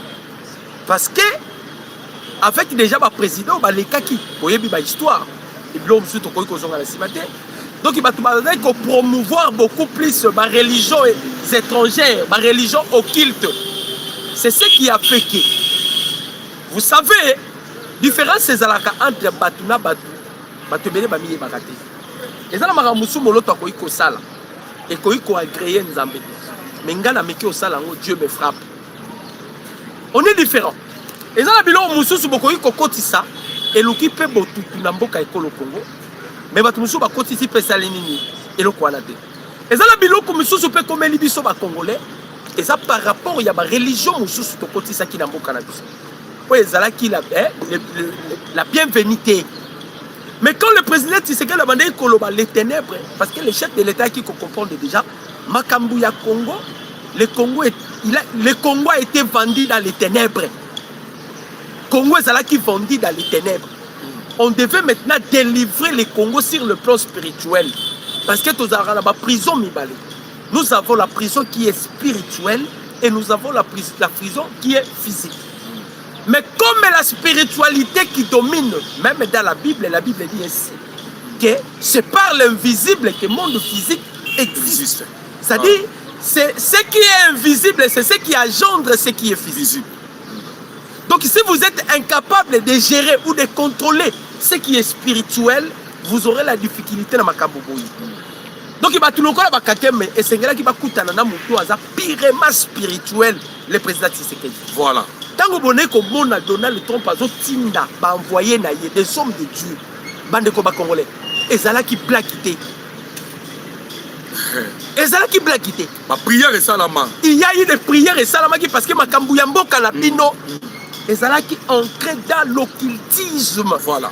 [SPEAKER 3] Parce que avec déjà le président, les kaki, vous voyez, histoire. Et puis, on se trouve la cimetière. Donc il va promouvoir beaucoup plus ma religion étrangère, ma religion occulte. C'est ce qui a fait que, vous savez, différence c'est entre Batu na Batu, Batu bele bamiye bakate. Et ça la maramusu moloto ko iko sala, et ko iko agréer Nzambe. Mais ngana meki au sala ngo Dieu me frappe. On est différents. Et ça la bilo mususu boko iko kotisa, et luki pe botu na mboka ekolo Congo. Mais batu mususu ba kotisi pe salinini, et lo kwa na te. Et ça la bilo ko mususu pe komeli biso ba congolais. Et ça par rapport à la religion mususu to kotisa ki na mboka na biso. La bienvenue. Mais quand le président Tshisekedi a demandé les ténèbres, parce que le chef de l'État qui comprend déjà, Makambouya Congo, le Congo a été vendu dans les ténèbres. Congo est là qui vendu dans les ténèbres. On devait maintenant délivrer le Congo sur le plan spirituel. Parce que nous avons la prison Mibale. Nous avons la prison qui est spirituelle et nous avons la prison qui est physique. Mais comme la spiritualité qui domine, même dans la Bible dit ainsi, que c'est par l'invisible que le monde physique existe. C'est-à-dire, ce qui est invisible, c'est ce qui engendre ce qui est physique. Donc si vous êtes incapable de gérer ou de contrôler ce qui est spirituel, vous aurez la difficulté dans ma kaboboui. Donc il va tout le monde et c'est là qui va coûter purement spirituel, le président Tshisekedi.
[SPEAKER 2] Voilà.
[SPEAKER 3] Tant que vous avez Donald Trump a envoyé des sommes de Dieu, bande de Congolais, et ça là qui blaquité. Et ça là qui blaquité.
[SPEAKER 2] Ma prière est salama.
[SPEAKER 3] Il y a eu des prières et salama parce que ma Kambuyambo Kalapino, et ça là qui ancré dans l'occultisme.
[SPEAKER 2] Voilà.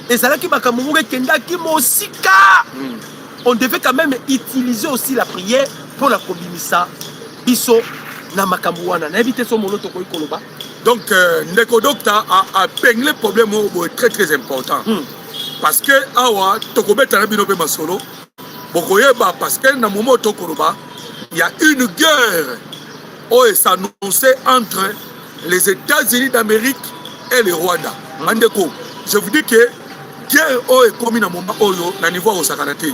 [SPEAKER 3] Et ça là qui m'a Kenda qui m'osika. On devait quand même utiliser aussi la prière pour la communisa. Biso.
[SPEAKER 2] Donc, Ndeko Docteur a peiné le problème très très important. Parce que, awa, Tokobet Tanabino Masolo, parce que dans le moment Tokoroba, il y a une guerre qui s'annonçait entre les États-Unis d'Amérique et le Rwanda. Ndeko, je vous dis que la guerre est commise dans le moment où il niveau au Sakanate.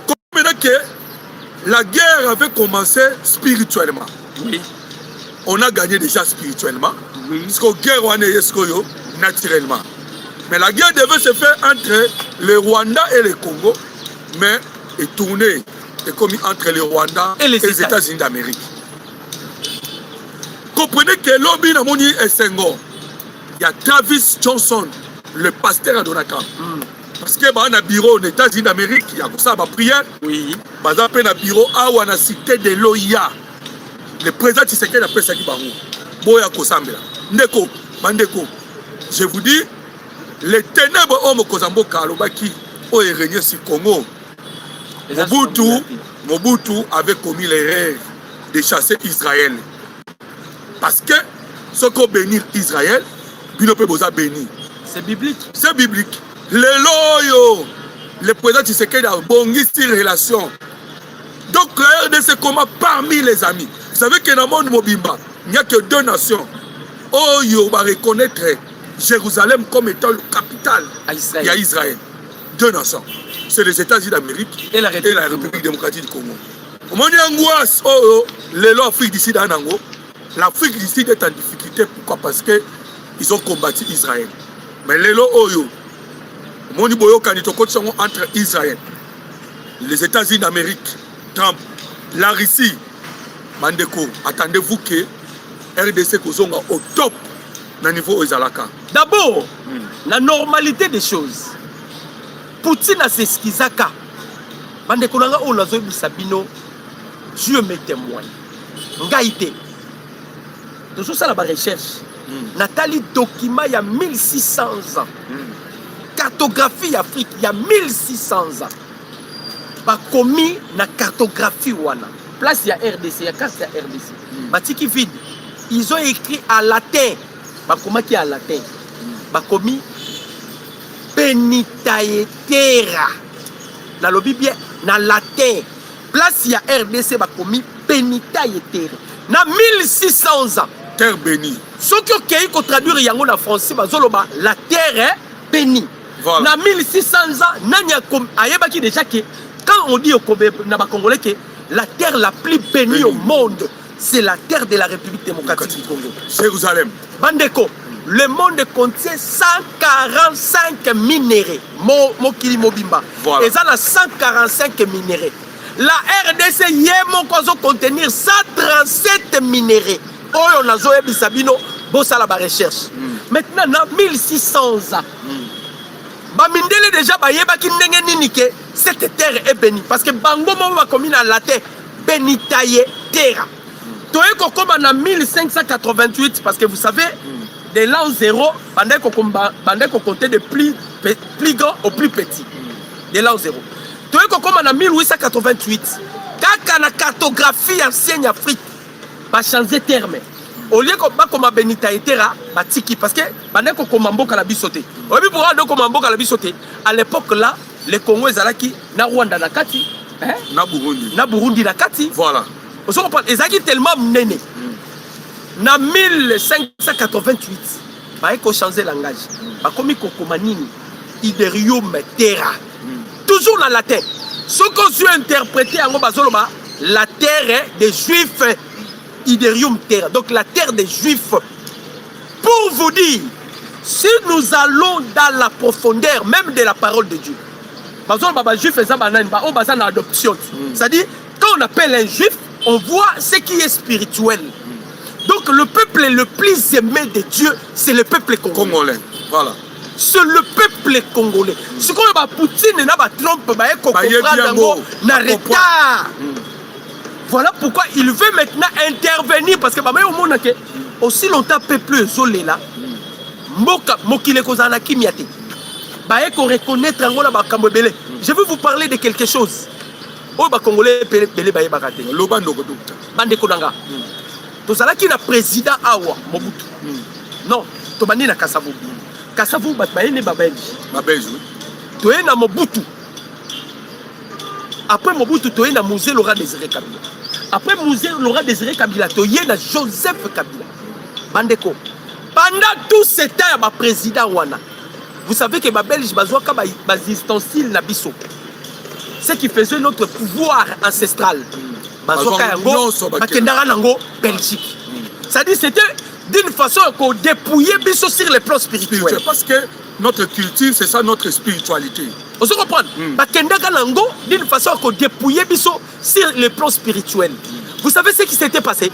[SPEAKER 2] Comme que la guerre avait commencé spirituellement.
[SPEAKER 3] Oui.
[SPEAKER 2] On a gagné déjà spirituellement.
[SPEAKER 3] Oui.
[SPEAKER 2] Parce que la guerre est naturellement. Mais la guerre devait se faire entre le Rwanda et le Congo. Mais est tournée et commis entre le Rwanda et les États-Unis d'Amérique. Comprenez que l'homme est Senghor. Il y a Travis Johnson, le pasteur à Donata. Parce que dans le bureau aux États-Unis d'Amérique, il y a ça, ma prière.
[SPEAKER 3] Oui.
[SPEAKER 2] Dans le bureau, à la cité de l'OIA. Le président Tshisekedi a fait ça qui va Boya Kosambela. Ndeko, Mandeko. Je vous dis, les ténèbres hommes Kozambo Kalobaki ont régné sur Congo. Mobutu avait commis l'erreur de chasser Israël. Parce que ce qu'on bénit Israël, il ne peut pas bénir.
[SPEAKER 3] C'est biblique.
[SPEAKER 2] C'est biblique. Le président Tshisekedi a bongi sur relation. Donc la RDC comment parmi les amis. Vous savez que dans le monde Mobimba, il n'y a que deux nations. On va reconnaître Jérusalem comme étant le capital. Il y a Israël. Deux nations. C'est les États-Unis d'Amérique et la République démocratique du Congo. L'Afrique du Sud l'Afrique du Sud est en difficulté. Pourquoi? Parce qu'ils ont combattu Israël. Mais entre Israël, les États-Unis d'Amérique, Trump, la Russie, Mandeko, attendez-vous que RDC Kozonga au top dans le niveau Izalaka.
[SPEAKER 3] D'abord, la normalité des choses. Poutine a s'esquizaka. Mandeko nanga o nazo bisabino, Dieu me témoigne. Ngaïté. Nous sommes à la recherche. Nathalie document il y a 1600 ans. Cartographie Afrique il y a 1600 ans. Ba commis na cartographie wana. Place il y a RDC, il y a carte il y a RDC. Batiki vide. Ils ont écrit à latin. Ba comment qui est à latin? Ba commis penitaetera. Dans le Bible na latin. Place il y a RDC ba commis penitaetera. Na 1600 ans.
[SPEAKER 2] Terre bénie.
[SPEAKER 3] Ce qui est traduire yango na français bazoloba la terre est bénie.
[SPEAKER 2] Voilà.
[SPEAKER 3] Na 1600 ans, nani ayebaki déjà que quand on dit au Congolais que la terre la plus bénie au monde, c'est la terre de la République démocratique du Congo.
[SPEAKER 2] Jérusalem.
[SPEAKER 3] Bandeko, le monde contient 145 minéraux. Mokili Mobimba.
[SPEAKER 2] Voilà.
[SPEAKER 3] Et ça, a 145 minéraux. La RDC yemo kozo contenir 137 minéraux. Oyo nazo ebisabino bossa la recherche. Maintenant na 1600 ans. Ba mindele déjà ba yebaki ndenge nini ke cette terre est bénie parce que bango mo ba komi na latin benitaye terra. Toye ko koma na 1588 parce que vous savez de l'an 0 bandé ko compter de plus grand au plus petit. De l'an 0. Toye ko koma na 1888 kaka na cartographie ancienne Afrique ba changer terme. Au lieu que bakoma benitaye terra batiki parce que bandé ko koma mboka la bisoté. Obi pour ando koma mboka la bisoté. À l'époque là, les Congolais zalaki na Rwanda na kati, hein? Na Burundi na kati.
[SPEAKER 2] Voilà.
[SPEAKER 3] Ils ont tellement mené. En 1588, ils ont changé de langage. Ils ont changé Iderium terra. Toujours dans la terre. Ce qu'on a interprété en la terre des Juifs. Iderium terra. Donc la terre des Juifs. Pour vous dire, si nous allons dans la profondeur même de la parole de Dieu, c'est-à-dire, quand on appelle un juif, on voit ce qui est spirituel. Donc le peuple le plus aimé de Dieu, c'est le peuple congolais.
[SPEAKER 2] Voilà.
[SPEAKER 3] C'est le peuple congolais. Ce qu'on a Poutine n'a pas trompe, n'a retard. Voilà pourquoi il veut maintenant intervenir parce que aussi longtemps peuple isolé là, mokile kozana kimiate. Reconnaître Angola bakambo belé. Je veux vous parler de quelque chose. Oh ba Congolais belé baye bakate.
[SPEAKER 2] Lobando kodukta.
[SPEAKER 3] Bande kodanga. Tozalaki na président awa Mobutu. Non, tobani na Kasavu. Kasavu bat baye ne babelge.
[SPEAKER 2] Babelge.
[SPEAKER 3] Toye na Mobutu. Après Mobutu toye na musée Laurent Désiré Kabila. Après musée Laurent Désiré Kabila toye na Joseph Kabila. Bandeko. Pendant tout ce temps ya ba président wana. Vous savez que les Belges ont des ustensiles na biso. Ce qui faisait notre pouvoir ancestral. Belgique. C'est-à-dire c'était d'une façon qu'on dépouillait biso sur les plans spirituels.
[SPEAKER 2] Parce que notre culture, c'est ça notre spiritualité.
[SPEAKER 3] Vous comprenez? D'une façon qu'on dépouillait biso sur les plans spirituels. Vous savez ce qui s'était passé?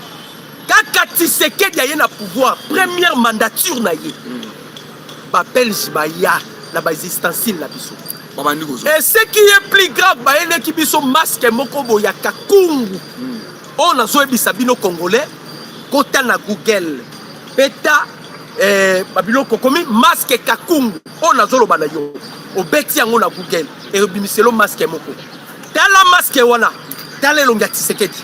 [SPEAKER 3] Quand Tshisekedi a eu le pouvoir, première mandature na ye. Belge baya na existentiel na biso. Et ce qui est plus grave, baene ki biso masque moko boya kakungu. On a zo ebisa bino congolais kota na Google. Beta babilo kokomi masque kakungu. On a zo loba na yo. Obeti yango na Google et obimiselo masque moko. Tala masque wana, tala longa Tshisekedi.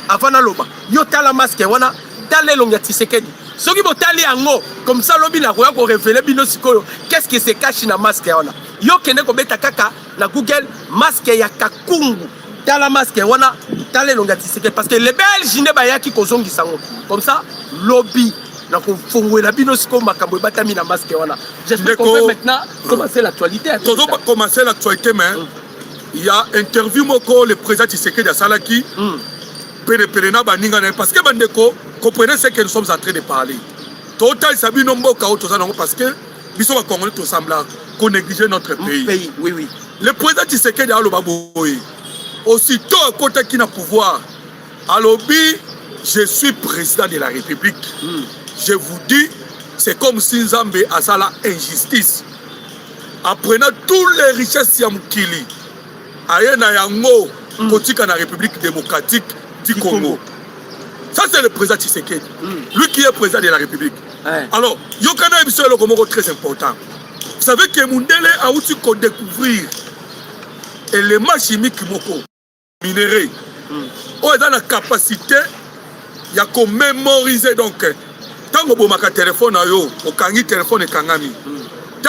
[SPEAKER 3] Avant loba, yo tala masque wana, tala longa Tshisekedi. Ce qui botali ango comme ça lobi na koya ko révéler bino sikoyo qu'est-ce qui se cache na masque wana yo kende ko beta kaka na Google masque ya kakungu tala masque wana tala longa Tshisekedi parce que les Belges ne ba yaki ko zongi sango comme ça lobby na ko fongwela bino sikoyo makambo batami na masque wana. J'espère qu'on peut maintenant commencer l'actualité.
[SPEAKER 2] Toujours commencer l'actualité mais il y a interview moko le président Tshisekedi à Salaki. Parce que bandeko comprenez ce que nous sommes en train de parler. Total sabino mboka otozana parce que biso ba Congolais to sembla qu'on néglige notre pays.
[SPEAKER 3] Oui oui.
[SPEAKER 2] Le président Tshisekedi a lobaboy. Aussitôt à côté qui n'a pouvoir. Alobi, je suis président de la République. Je vous dis, c'est comme si Nzambe a ça la injustice. Apprenant toutes les richesses yamkili. Ayena yango kotika na République démocratique du Congo. Ça, c'est le président Tshisekedi. Lui qui est président de la République. Alors, Yokana est très important. Vous savez que Mundele a aussi découvrir éléments chimiques minéraux. On est dans la capacité de mémoriser. Donc, tant que vous avez un téléphone, vous avez un téléphone et tant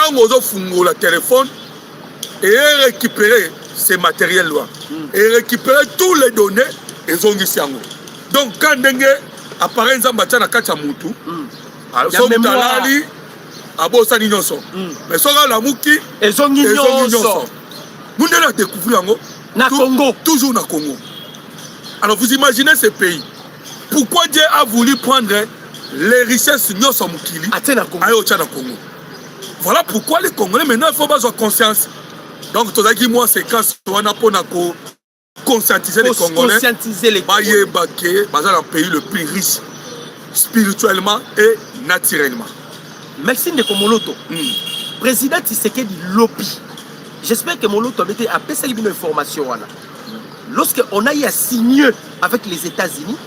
[SPEAKER 2] que vous avez un téléphone et récupérer ces matériels-là. Et récupérer toutes les données. Donc quand dengue appareil nzamba tana kacha mutu abosani nyonso mais soka la muki
[SPEAKER 3] ezongi nyonso
[SPEAKER 2] nous devons découvrir
[SPEAKER 3] na Congo,
[SPEAKER 2] toujours na Congo. Alors vous imaginez ce pays, pourquoi Dieu a voulu prendre les richesses nyonso mukili
[SPEAKER 3] atena Congo
[SPEAKER 2] ayo na Congo. Voilà pourquoi les Congolais maintenant il faut avoir conscience. Donc tout ça qui moi séquence on a pour conscientiser les Congolais,
[SPEAKER 3] conscientiser les
[SPEAKER 2] Congolais. Baza le pays le plus riche spirituellement et naturellement.
[SPEAKER 3] Merci Ndeko Moloto. Président Tshisekedi lobby. J'espère que Moloto a été appelé cette information. Lorsqu'on a eu à signer avec les États-Unis,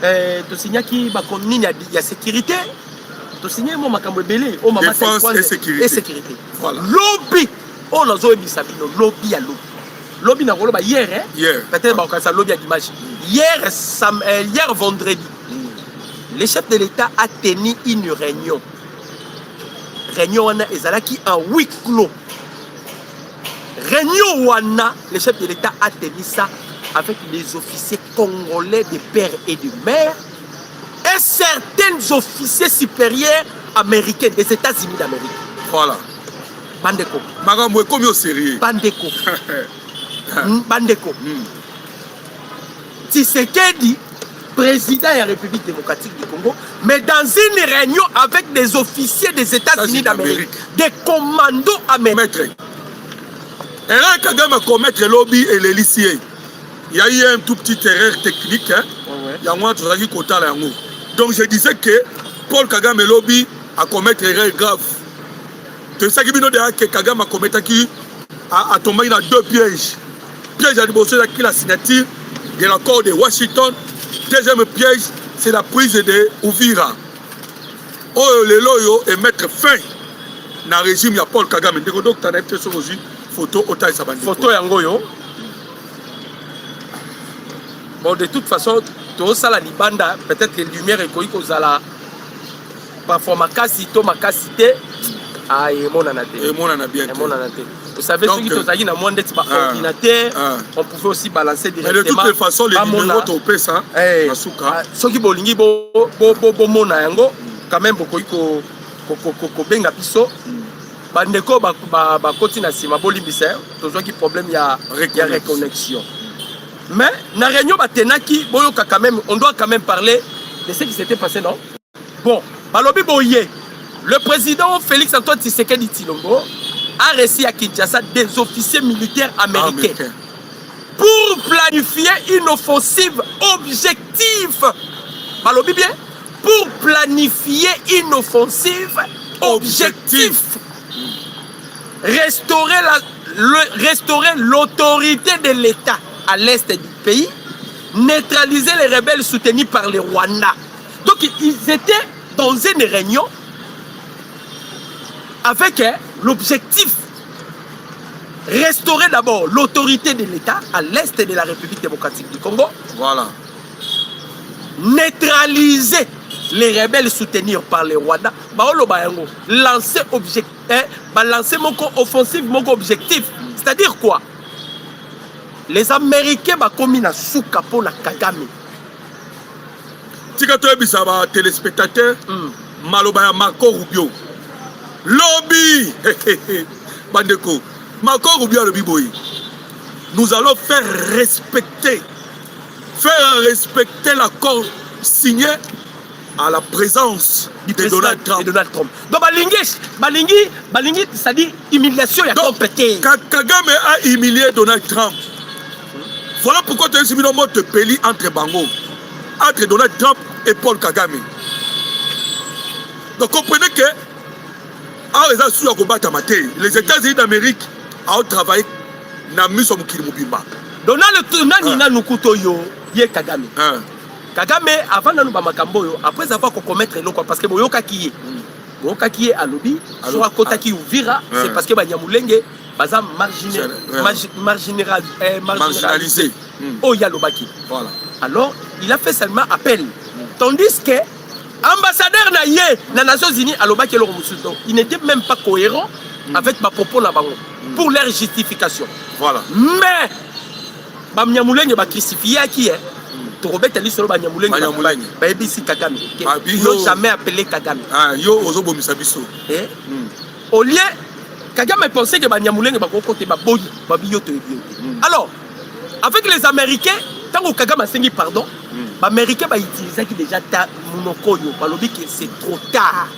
[SPEAKER 3] tu signes qu'il y a sécurité, tu signes mon makambo belé, au moment
[SPEAKER 2] défense et sécurité. Voilà.
[SPEAKER 3] Lobby. Oh la zone bisabino lobby à lobby. Lobby na rolo ba hier hein. Peut-être ba ça lobby à dimanche. Hier vendredi. Le chef de l'État a tenu une réunion. Réunion wana ezalaki en huis clos. Réunion wana, le chef de l'État a tenu ça avec les officiers congolais de père et de mère et certains officiers supérieurs américains des États-Unis d'Amérique.
[SPEAKER 2] Voilà.
[SPEAKER 3] Bandeko.
[SPEAKER 2] Magambo comme au sérieux.
[SPEAKER 3] Bandeko. Bandeko. Tshisekedi, président de la République démocratique du Congo, mais dans une réunion avec des officiers des États-Unis d'Amérique, des commandos américains.
[SPEAKER 2] Et là, Kagame a commettre le lobby et les lycéens. Il y a eu un tout petit erreur technique. Il y a moins de côté là. Donc je disais que Paul Kagame lobby a commettre une erreur grave. C'est ça qui veut dire que Kagame a commettre qui a tombé dans deux pièges. Piège à l'immobilier qui la signature de l'accord de Washington. Deuxième piège, c'est la prise de Uvira. Oh, le loyo et mettre fin dans le régime de Paul Kagame. Donc, tu as été sur aujourd'hui, photo au taille sabandi.
[SPEAKER 3] Photo yangoyo. Bon, de toute façon, tout ça, la libanda, peut-être que la lumière est connue aux ala. Parfois, ma cassité. Ah, et mon anate.
[SPEAKER 2] Et mon anate bien.
[SPEAKER 3] Vous savez, ceux qui ont na moins d'être ordinateur, on pouvait aussi balancer directement.
[SPEAKER 2] Mais de toutes les façons, les numéros topés, ça,
[SPEAKER 3] ceux qui bolingi bo mona yango, quand même beaucoup ko benga piso. Bandeko ba koti na sima bolimbisa, toujours qui problème il y a reconnexion. Mais na réunion batenaki boyoka quand même, on doit quand même parler de ce qui s'était passé, non? Bon, balobi boye. Le président Félix Antoine Tshisekedi Tshilombo a reçu à Kinshasa des officiers militaires américains pour planifier une offensive objective. Balobi bien? Pour planifier une offensive objective. Restaurer l'autorité de l'État à l'est du pays, neutraliser les rebelles soutenus par le Rwanda. Donc ils étaient dans une réunion avec l'objectif restaurer d'abord l'autorité de l'État à l'est de la République démocratique du Congo.
[SPEAKER 2] Voilà.
[SPEAKER 3] Neutraliser les rebelles soutenus par le Rwanda. Lancer mon offensive, mon objectif. C'est-à-dire quoi? Les Américains ont commis un sous-capot à Kagame.
[SPEAKER 2] Si tu as des téléspectateurs, Maloba Marco Rubio. Lobby. Bandeko. Marco Rubio lobby boy. Nous allons faire respecter l'accord signé à la présence de Donald Trump.
[SPEAKER 3] Donc Balingi, c'est-à-dire humiliation et compétence.
[SPEAKER 2] Kagame a humilié Donald Trump. Voilà pourquoi tu as subi un mode de pays entre Bango, entre Donald Trump et Paul Kagame. Donc comprenez que les États-Unis d'Amérique ont travaillé dans la mission de Mubimba.
[SPEAKER 3] Donald Trump a Kagame. Kagame, avant de nous faire après avoir commettre l'eau, parce que Boyoka qui est à lobby, soit Kota qui Uvira, c'est parce que Banyamulenge, Bazam marginalisé. Oh, Yalobaki. Voilà. Alors, il a fait seulement appel. Tandis que ambassadeur Naye, la Nations Unies, à l'Obaki, il n'était même pas cohérent avec ma propos là-bas pour leur justification.
[SPEAKER 2] Voilà.
[SPEAKER 3] Mais, Banyamulenge va crucifier qui est. Torobeta lisolo Banyamulenge. Baebisi Kagame. Ils n'ont jamais appelé Kagame.
[SPEAKER 2] Ah, yo ozobo misabiso.
[SPEAKER 3] Au lieu, Kagame pensait que Banyamulenge bakokote baboyi, babiyoto. Alors, avec les Américains, tant que Kagame a signé pardon, les Américains va utiliser déjà ta monokoyo, balobi que c'est trop tard.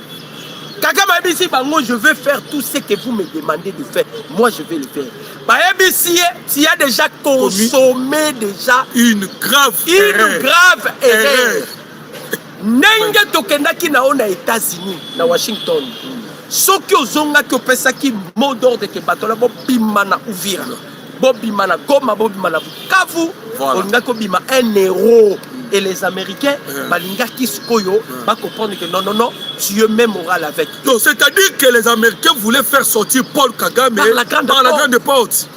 [SPEAKER 3] Kagame a dit bango, je vais faire tout ce que vous me demandez de faire. Moi, je vais le faire. Bah, tu as déjà consommé déjà
[SPEAKER 2] une grave erreur.
[SPEAKER 3] Nenge tokendaki na ona États-Unis, na Washington. Soki ozonga ki opesaki mot d'ordre ke batola bo bima na Uvira. Bo bima na Goma, bo bima na Bukavu. On a kobima un héros. Et les Américains, balinga kiskoyo, va comprendre que non, tu es même moral avec.
[SPEAKER 2] Donc, c'est-à-dire que les Américains voulaient faire sortir Paul Kagame par la grande porte.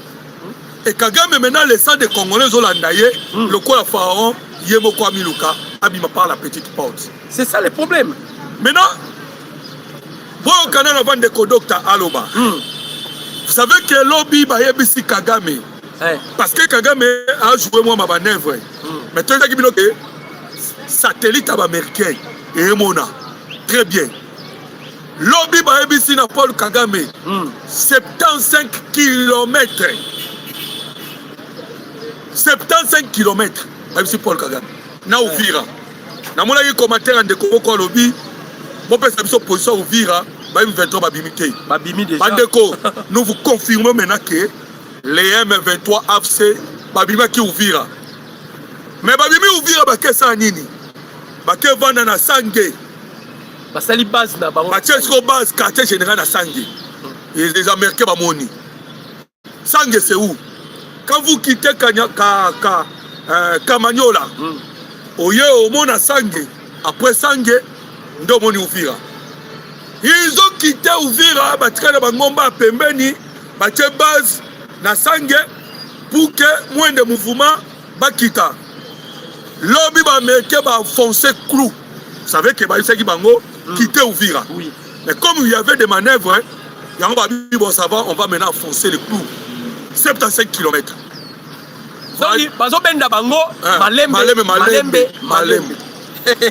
[SPEAKER 2] Et Kagame, maintenant, les sangs des Congolais holandais, le quoi pharaon, Yemo Kwame Luka, abima par la petite porte.
[SPEAKER 3] C'est ça le problème.
[SPEAKER 2] Maintenant, bon, quand on a des docteur Aloba, vous savez que lobby Bayebisi Kagame. Parce que Kagame a joué moi ma manœuvre. Mais tu sais que satellite américain et Mona. Très bien. Lobby Bayebisi na Paul Kagame. 75 km. 75 km. Bayebisi Paul Kagame. Na Uvira. Na mona yi commentaire en déco ko lobby. Mon père sa position Uvira. Bayem 23 babimité.
[SPEAKER 3] Babimi déjà.
[SPEAKER 2] Bandeko, nous vous confirmons maintenant que les M23 AFC babima ki Uvira. Mais babimi Uvira ba kesa nini? Ba ke vanda na Sange.
[SPEAKER 3] Ba sali base na ba.
[SPEAKER 2] Ba chesko base quartier général na Sange. Et les Américains ba moni. Sange c'est où? Quand vous quittez Kamanyola, oye au mona Sange, après Sange, ndo moni Uvira. Ils ont quitté Uvira, ba tika na bangomba pembeni, ba che base na Sange pour que moins de mouvements bakita. Lobby ba américain ba foncer clou. Vous savez que ba isaki bango quitter Uvira.
[SPEAKER 3] Oui.
[SPEAKER 2] Mais comme il y avait des manœuvres, bon ça va, on va maintenant foncer le clou. 75 km.
[SPEAKER 3] Donc bazo benda bango malembe.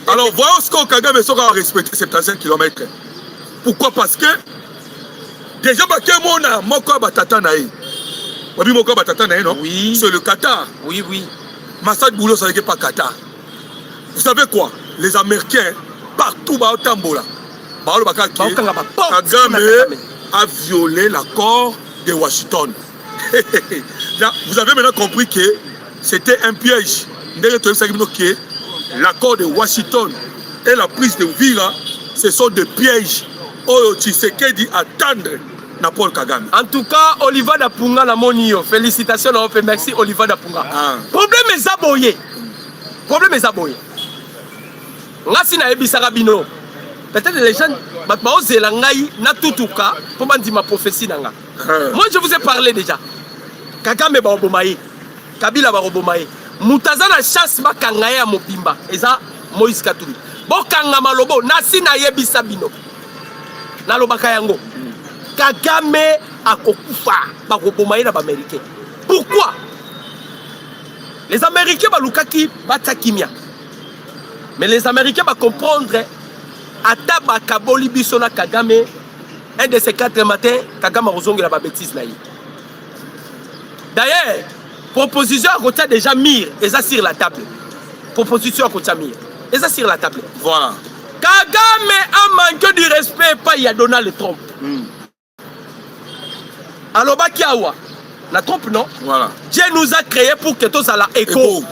[SPEAKER 2] Alors voyons ce qu'on Kagame sera respecter 75 km. Pourquoi? Parce que déjà ba kemona moko batata na yi. Non?
[SPEAKER 3] Oui.
[SPEAKER 2] C'est le Qatar.
[SPEAKER 3] Oui.
[SPEAKER 2] Massad Boulot, ça n'est pas Qatar. Vous savez quoi? Les Américains, partout, Kagame a violé l'accord de Washington. Vous avez maintenant compris que c'était un piège. L'accord de Washington et la prise de Uvira, ce sont des pièges. Oh, Tshisekedi attendre. Paul Kagame.
[SPEAKER 3] En tout cas, Oliva Dapunga la monio. Félicitations, merci Oliva Dapunga. Problème est aboyé. Ngasi na ebisaka bino. Peut-être les gens baozela ngai na tutuka pour ma prophétie nanga. Moi je vous ai parlé déjà. Kagame ba obomaye. Kabila ba obomaye. Mutaza na chasse bakanga ya mobimba. Eza Moïse Katumbi. Bokanga malobo nasi na yebisa bino. Na lobaka yango. Kagame a kokufa ba kobomaye na ba américain. Pourquoi? Les Américains ba lukaki batakimia. Mais les Américains va comprendre ata ba kaboli biso na Kagame un de ces 4 matins Kagame rozongela ba bêtise na yi. D'ailleurs, proposition à côté déjà mire et ça sur la table. Proposition à côté mire et ça sur la table.
[SPEAKER 2] Voilà.
[SPEAKER 3] Kagame a manqué du respect pas il y a Donald Trump. Alors Bakiawa, la Trump non?
[SPEAKER 2] Voilà.
[SPEAKER 3] Dieu nous a créé pour que tous à la écho.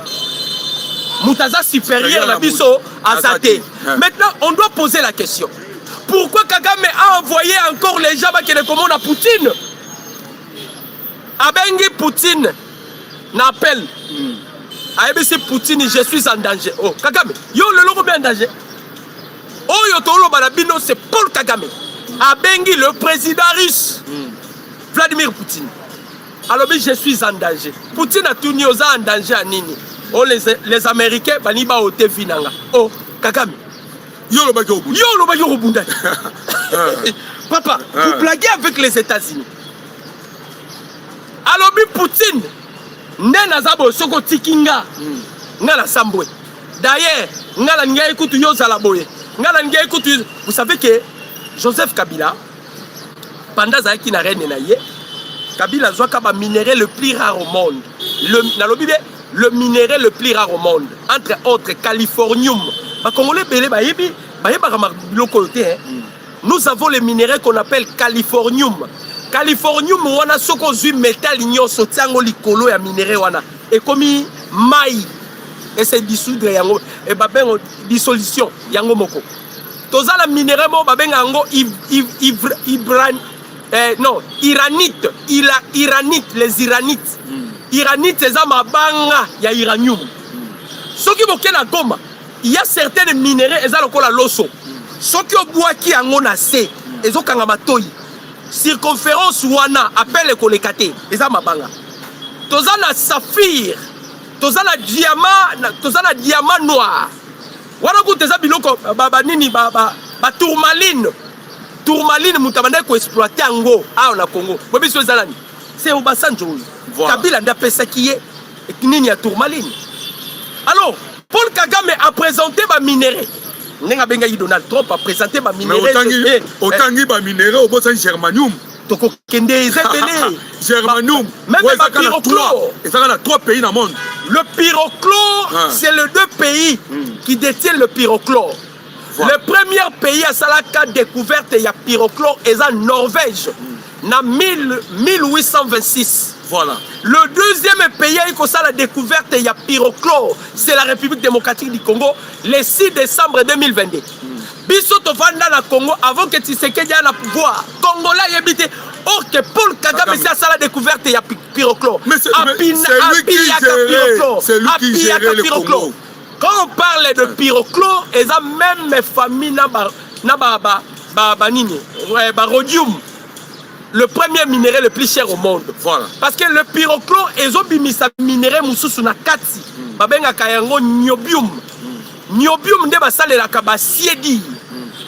[SPEAKER 3] Moutaza supérieur la biso Azate. Maintenant, on doit poser la question. Pourquoi Kagame a envoyé encore les gens qui les commandent à Poutine? Abengi Poutine n'appelle. ABC Poutine, je suis en danger. Oh, Kagame, yo le logo bien en danger. Oh, yo tolo balabino, c'est Paul Kagame. Abengi le président russe. Vladimir Poutine. Alors, je suis en danger. Poutine a tout nioza en danger à Nini. Oh, les Américains, baniba au Tevinanga. Oh, Kagame.
[SPEAKER 2] Yo le bagyo Rubunda.
[SPEAKER 3] Papa, vous blaguez avec les États-Unis. Alors, Poutine, Nenazabo Soko Tikinga. ngala sambwe. D'ailleurs, ngala nga écoute yo zalaboye. Ngala nga écoute, vous savez que Joseph Kabila pendant zaki na reine na ye, Kabila zwaka ba minerai le plus rare au monde. Le minerai le plus rare au monde, entre autres Californium. Ba Congolais belé ba yebi, ba yeba biloko te. Nous avons les minéraux qu'on appelle Californium. Californium wana soko zui métal nyoso tiango likolo ya minerai wana. Et comme mai et c'est dissoudre yango et ba bengo dissolution yango moko. Toza la minerai mo ba benga yango iranite, iranite, les iranites. Iranite c'est ça mabanga ya iranium. Ce qui boke na Goma, il y a certains minéraux et ça lokola loso. Ce qui au bois qui en a c'est et zo kanga matoi. Circonférence wana appelle les kolekate et ça mabanga. Toza la saphir, toza la diamant noir. Wana ko teza biloko baba nini baba tourmaline. Tourmaline mutabanda ko exploiter ngo a na Congo. Bobi so zalani. C'est au Basanjo. Kabila nda pesa qui est nini ya tourmaline. Alors, Paul Kagame a présenté ba minerai. Nenga benga Donald Trump a présenté ba minerai.
[SPEAKER 2] Otangi ba minerai au bosan germanium.
[SPEAKER 3] Toko kende zebele.
[SPEAKER 2] Germanium.
[SPEAKER 3] Même ba pyrochlore.
[SPEAKER 2] Et ça a 3 pays dans le monde.
[SPEAKER 3] Le pyrochlore, c'est les 2 pays qui détiennent le pyrochlore. Voilà. Le premier pays à Salaka découverte il y a pyrochlore est en Norvège. En 1826.
[SPEAKER 2] Voilà.
[SPEAKER 3] Le deuxième pays à la découverte il y a pyrochlore, c'est la République démocratique du Congo, le 6 décembre 2022. Biso tovanda na Congo avant que Tshisekedi ait le pouvoir. Congolais y habite. Or que Paul Kagame c'est à la découverte il y a pyrochlore.
[SPEAKER 2] Mais c'est lui qui gérait le Congo.
[SPEAKER 3] Quand on parle de pyrochlore, ils ont même famille rhodium. Le premier minerai le plus cher au monde.
[SPEAKER 2] Voilà.
[SPEAKER 3] Parce que le pyrochlore, ils ont mis sa minerai mususu na kati. Babenga kayango niobium. Niobium de basale la kaba siedi.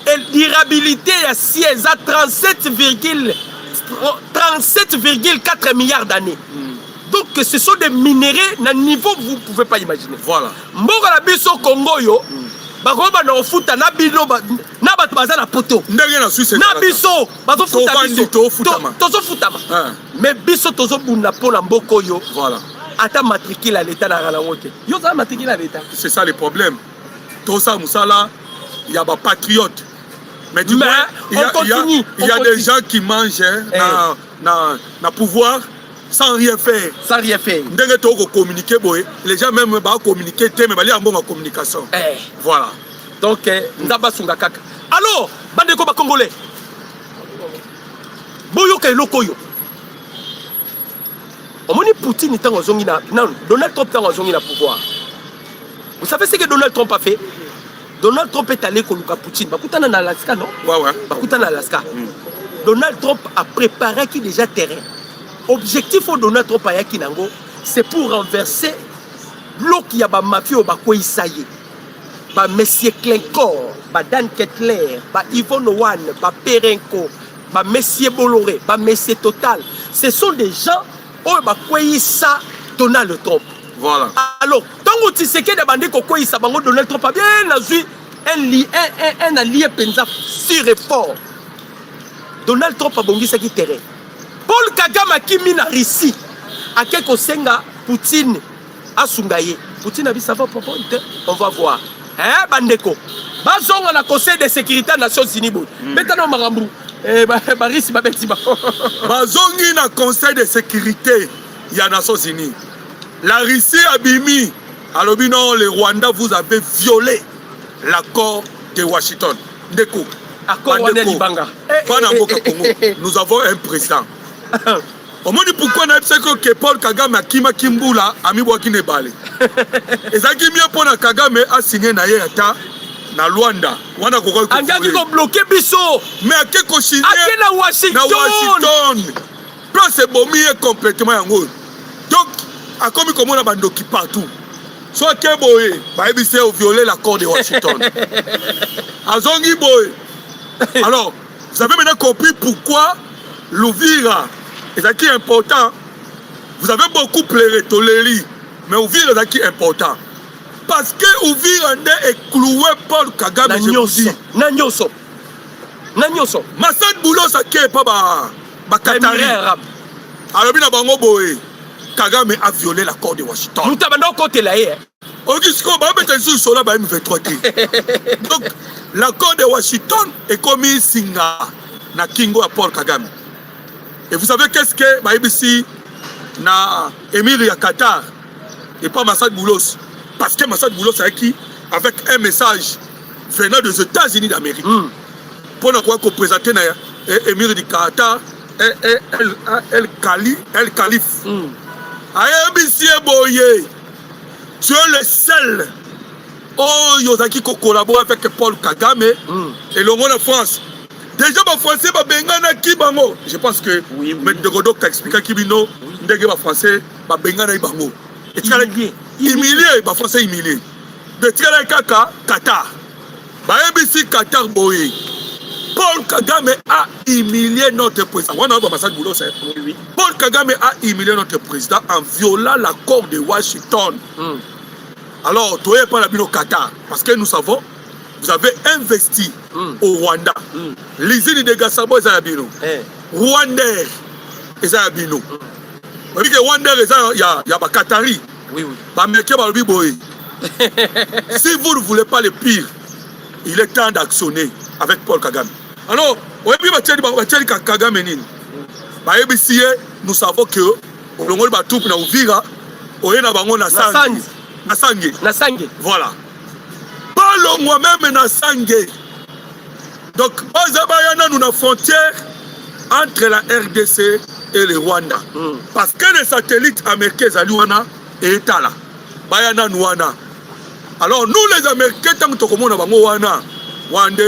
[SPEAKER 3] Et durabilité ya siège à 37,4 milliards d'années. Donc ce sont des minéraux d'un niveau que vous ne pouvez pas imaginer.
[SPEAKER 2] Voilà.
[SPEAKER 3] Mboka la biso Congo yo. Bakoba na ofuta na bino na bato baza na poto
[SPEAKER 2] ndenge na Suisse
[SPEAKER 3] na biso bazo futa biso tozo futama mais biso tozo bunda pona mboko yo
[SPEAKER 2] voilà
[SPEAKER 3] ata matricule à l'état na rangote yo za matricule à l'état
[SPEAKER 2] c'est ça le problème tout ça musala il y a ba patriotes mais du moins il y a des gens qui mangent na pouvoir sans rien faire.
[SPEAKER 3] Sans rien faire.
[SPEAKER 2] Ndenge to ko communiquer boy, les gens même ba communiquer té mais bali en bonne communication. Voilà.
[SPEAKER 3] Donc ndaba sunga kaka. Alors, bande ko ba congolais. Boyo kay lokoyo. Omoni Poutine tango zongi na Donald Trump tango zongi na pouvoir. Vous savez ce que Donald Trump a fait? Donald Trump est allé koluka Poutine. Bakutana na Alaska non?
[SPEAKER 2] Ouais.
[SPEAKER 3] Bakutana na Alaska. Donald Trump a préparé qui déjà terrain. Objectif au Donald Trump à Yakinango, c'est pour renverser bloc qui a ba mafia ba quoi isaye. Ba Monsieur Klenkor, ba Dan Kettler, ba Yvonne Wan, ba Perenko, ba Monsieur Bolloré, ba Monsieur Total. Ce sont des gens où ba quoi isa Donald Trump.
[SPEAKER 2] Voilà.
[SPEAKER 3] Alors, tant que tu sais que des bandits quoi isa bango Donald Trump a bien vu un allié penza sur et fort. Donald Trump a bongi ça qui terrain. Paul Kagame qui mine en Russie, à quelque senga Poutine a sungaye. Poutine a dit ça va pour on va voir. Hein bandeko. Bazonga na Conseil de sécurité des Nations Unies. Maintenant marambu. Baris babeti ba.
[SPEAKER 2] Bazongi na Conseil de sécurité il y a Nations Unies. La Russie a bimi. Alors non, le Rwanda vous avez violé l'accord de Washington. Ndeko.
[SPEAKER 3] Accord Libanga.
[SPEAKER 2] Nous avons un président. On me dit pourquoi on a que Paul Kagame a Kima Kimbula a mis Wakine Bale. Et ça qui mieux pour Kagame a signé na yata na Luanda. Wana ko
[SPEAKER 3] angaki ko bloquer biso.
[SPEAKER 2] Mais à quelque chose
[SPEAKER 3] na Washington.
[SPEAKER 2] Place bomi est complètement yango. Donc a comme on a bandoki partout. Soit que boy, ba ebise au violer l'accord de Washington. Azongi boy. Alors, vous avez maintenant compris pourquoi l'Ouvira est qui important. Vous avez beaucoup pleuré, toléré, mais Ouvira est qui important. parce que Uvira nde cloué Paul Kagame, je vous dis.
[SPEAKER 3] Nanyoso.
[SPEAKER 2] Massad Boulos a créé pas Katari. Alors bien bango boé. Kagame a violé l'accord de Washington.
[SPEAKER 3] Nous t'avons côté là.
[SPEAKER 2] Auguste Koba mettre sur cela ba M23. Donc l'accord de Washington est commis singa na kingo à Paul Kagame. Et vous savez qu'est-ce que Baïbisi na Émir ya Qatar et pas Massad Boulos, parce que Massad Boulos a qui avec un message venant des États-Unis d'Amérique pour ne quoi qu'on présente na Émir du Qatar El Khalif Aïbisi boye. Tu es le seul Yozaki qui collabore avec Paul Kagame et le monde de France. Déjà, les Français, je pense que M. de Godot t'a expliqué qu'il y a des Français qui sont humiliés, les Français humiliés. De tirer Kaka, Qatar. ABC Qatar Boye. Paul Kagame a humilié notre président. Paul Kagame a humilié notre président en violant l'accord de Washington. Alors, tu n'es pas la au Qatar. Parce que nous savons, vous avez investi au Rwanda. L'usine de Gassabo est à Bino. Rwandais est à Bino. Vous voyez que Rwandais, il y a des Qataris. Oui. Si vous ne voulez pas le pire, il est temps d'actionner avec Paul Kagame. Alors, nous savons que
[SPEAKER 3] Nasange.
[SPEAKER 2] Voilà. Pas moi-même Nasange. Donc, nous avons une frontière entre la RDC et le Rwanda. Parce que les satellites américains et là. Bayana Nouana. Alors, nous les Américains, tant que nous avons Wande,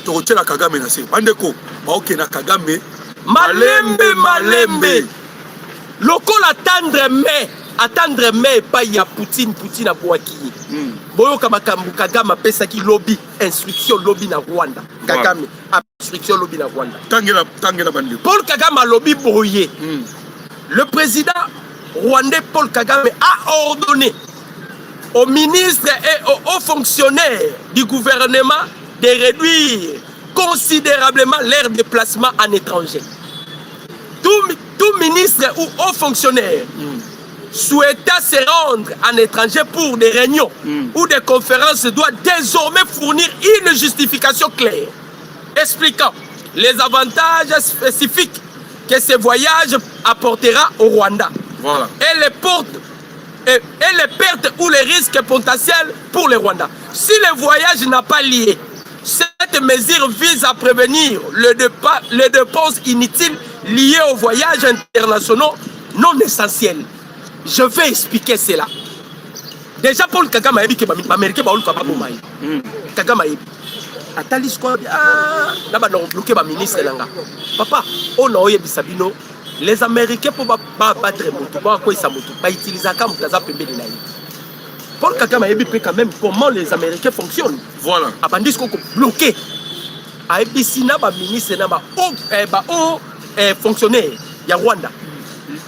[SPEAKER 2] tu la Kagame na se. Bandeko, baoke na Kagame.
[SPEAKER 3] Malembe. Local attendre mais pas ya Poutine à Boaki. Boyo Kamakambu Kagame pesa ki lobby instruction lobby na Rwanda. Kagame instruction lobby na Rwanda.
[SPEAKER 2] Tangela bandeko.
[SPEAKER 3] Paul Kagame a lobby boyé. Le président rwandais Paul Kagame a ordonné aux ministres et aux fonctionnaires du gouvernement de réduire considérablement leur déplacement en étranger. Tout ministre ou haut fonctionnaire souhaitant se rendre en étranger pour des réunions ou des conférences doit désormais fournir une justification claire expliquant les avantages spécifiques que ce voyage apportera au Rwanda.
[SPEAKER 2] Voilà.
[SPEAKER 3] Et les pertes ou les risques potentiels pour le Rwanda. Si le voyage n'a pas lié, cette mesure vise à prévenir les dépenses inutiles liées aux voyages internationaux non essentiels. Je vais expliquer cela. Déjà, Paul Kagame a dit que les Américains ne sont pas bon. Kagame a dit Atali Squad, là-bas, on a bloqué le ministre. Papa, on a eu Sabino. Les Américains pour battre les motos, pour utiliser la caméra. Paul Kagame a dit quand même comment les Américains fonctionnent.
[SPEAKER 2] Voilà.
[SPEAKER 3] Avant de bloquer. A dit si na ba ministre na ba haut fonctionnaire ya Rwanda.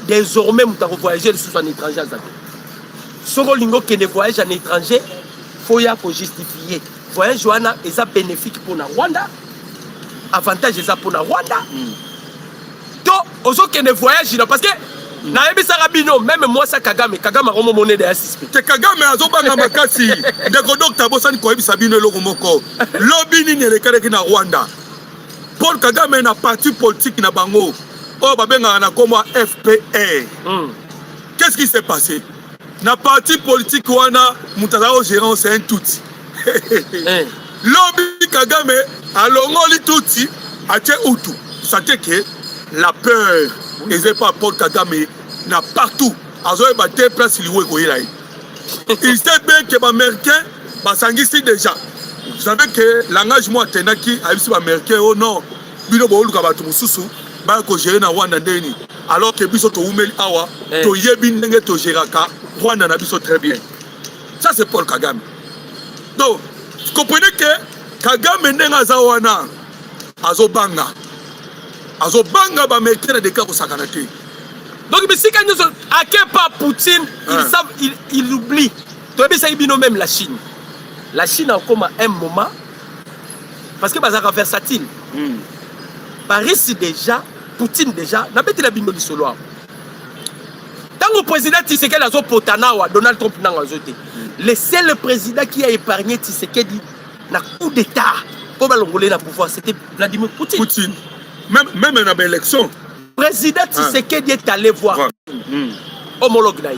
[SPEAKER 3] Désormais nous avons voyagé sur un étranger. Soro lingo qui ne voyage en étranger, faut y avoir justifier. Voyage Joana est bénéfique pour la Rwanda. Avantage est pour la Rwanda. Donc, aux autres qui ne voyagent parce que Naebi Sarabino, même moi, ça Kagame a remonté monnaie de assistance.
[SPEAKER 2] Kagame a zobanga makasi. Ndeko Dr. Bosani Koyebi Sabino Logo Moko. Lobby ni le Kareki na Rwanda. Paul Kagame na parti politique na bango. Oh babenga na comme FPR. Qu'est-ce qui s'est passé? Na parti politique wana mutazao gérant c'est un tout. Lobby Kagame a longoli touti a tie utu. Sentez que la peur n'est pas Paul Kagame n'a partout. Place il sait bien que les Américains sont déjà. Vous savez que l'engagement Tenaki a eu les Américains au nord. Alors que Biso to Umeli Awa, to Yebin Nenge to Jeraka, Rwanda na Biso très bien. Ça c'est Paul Kagame. Donc, vous comprenez que Kagame Nenga Zawana, Azobanga. Azobanga ba Américains de Kako Sakanate.
[SPEAKER 3] Donc, mais si quand nous à quel pas Poutine, il oublie. toyebisaki bino même la Chine a comme à un moment parce que bazaka versatile Paris déjà Poutine déjà nabeti la bino lisolo tango président Tshisekedi azo potana wa Donald Trump nanga azote le seul président qui a épargné Tshisekedi na coup d'état pour balongolé na pouvoir c'était Vladimir Poutine. Même
[SPEAKER 2] dans l'élection
[SPEAKER 3] président Tshisekedi est allé voir homologue naï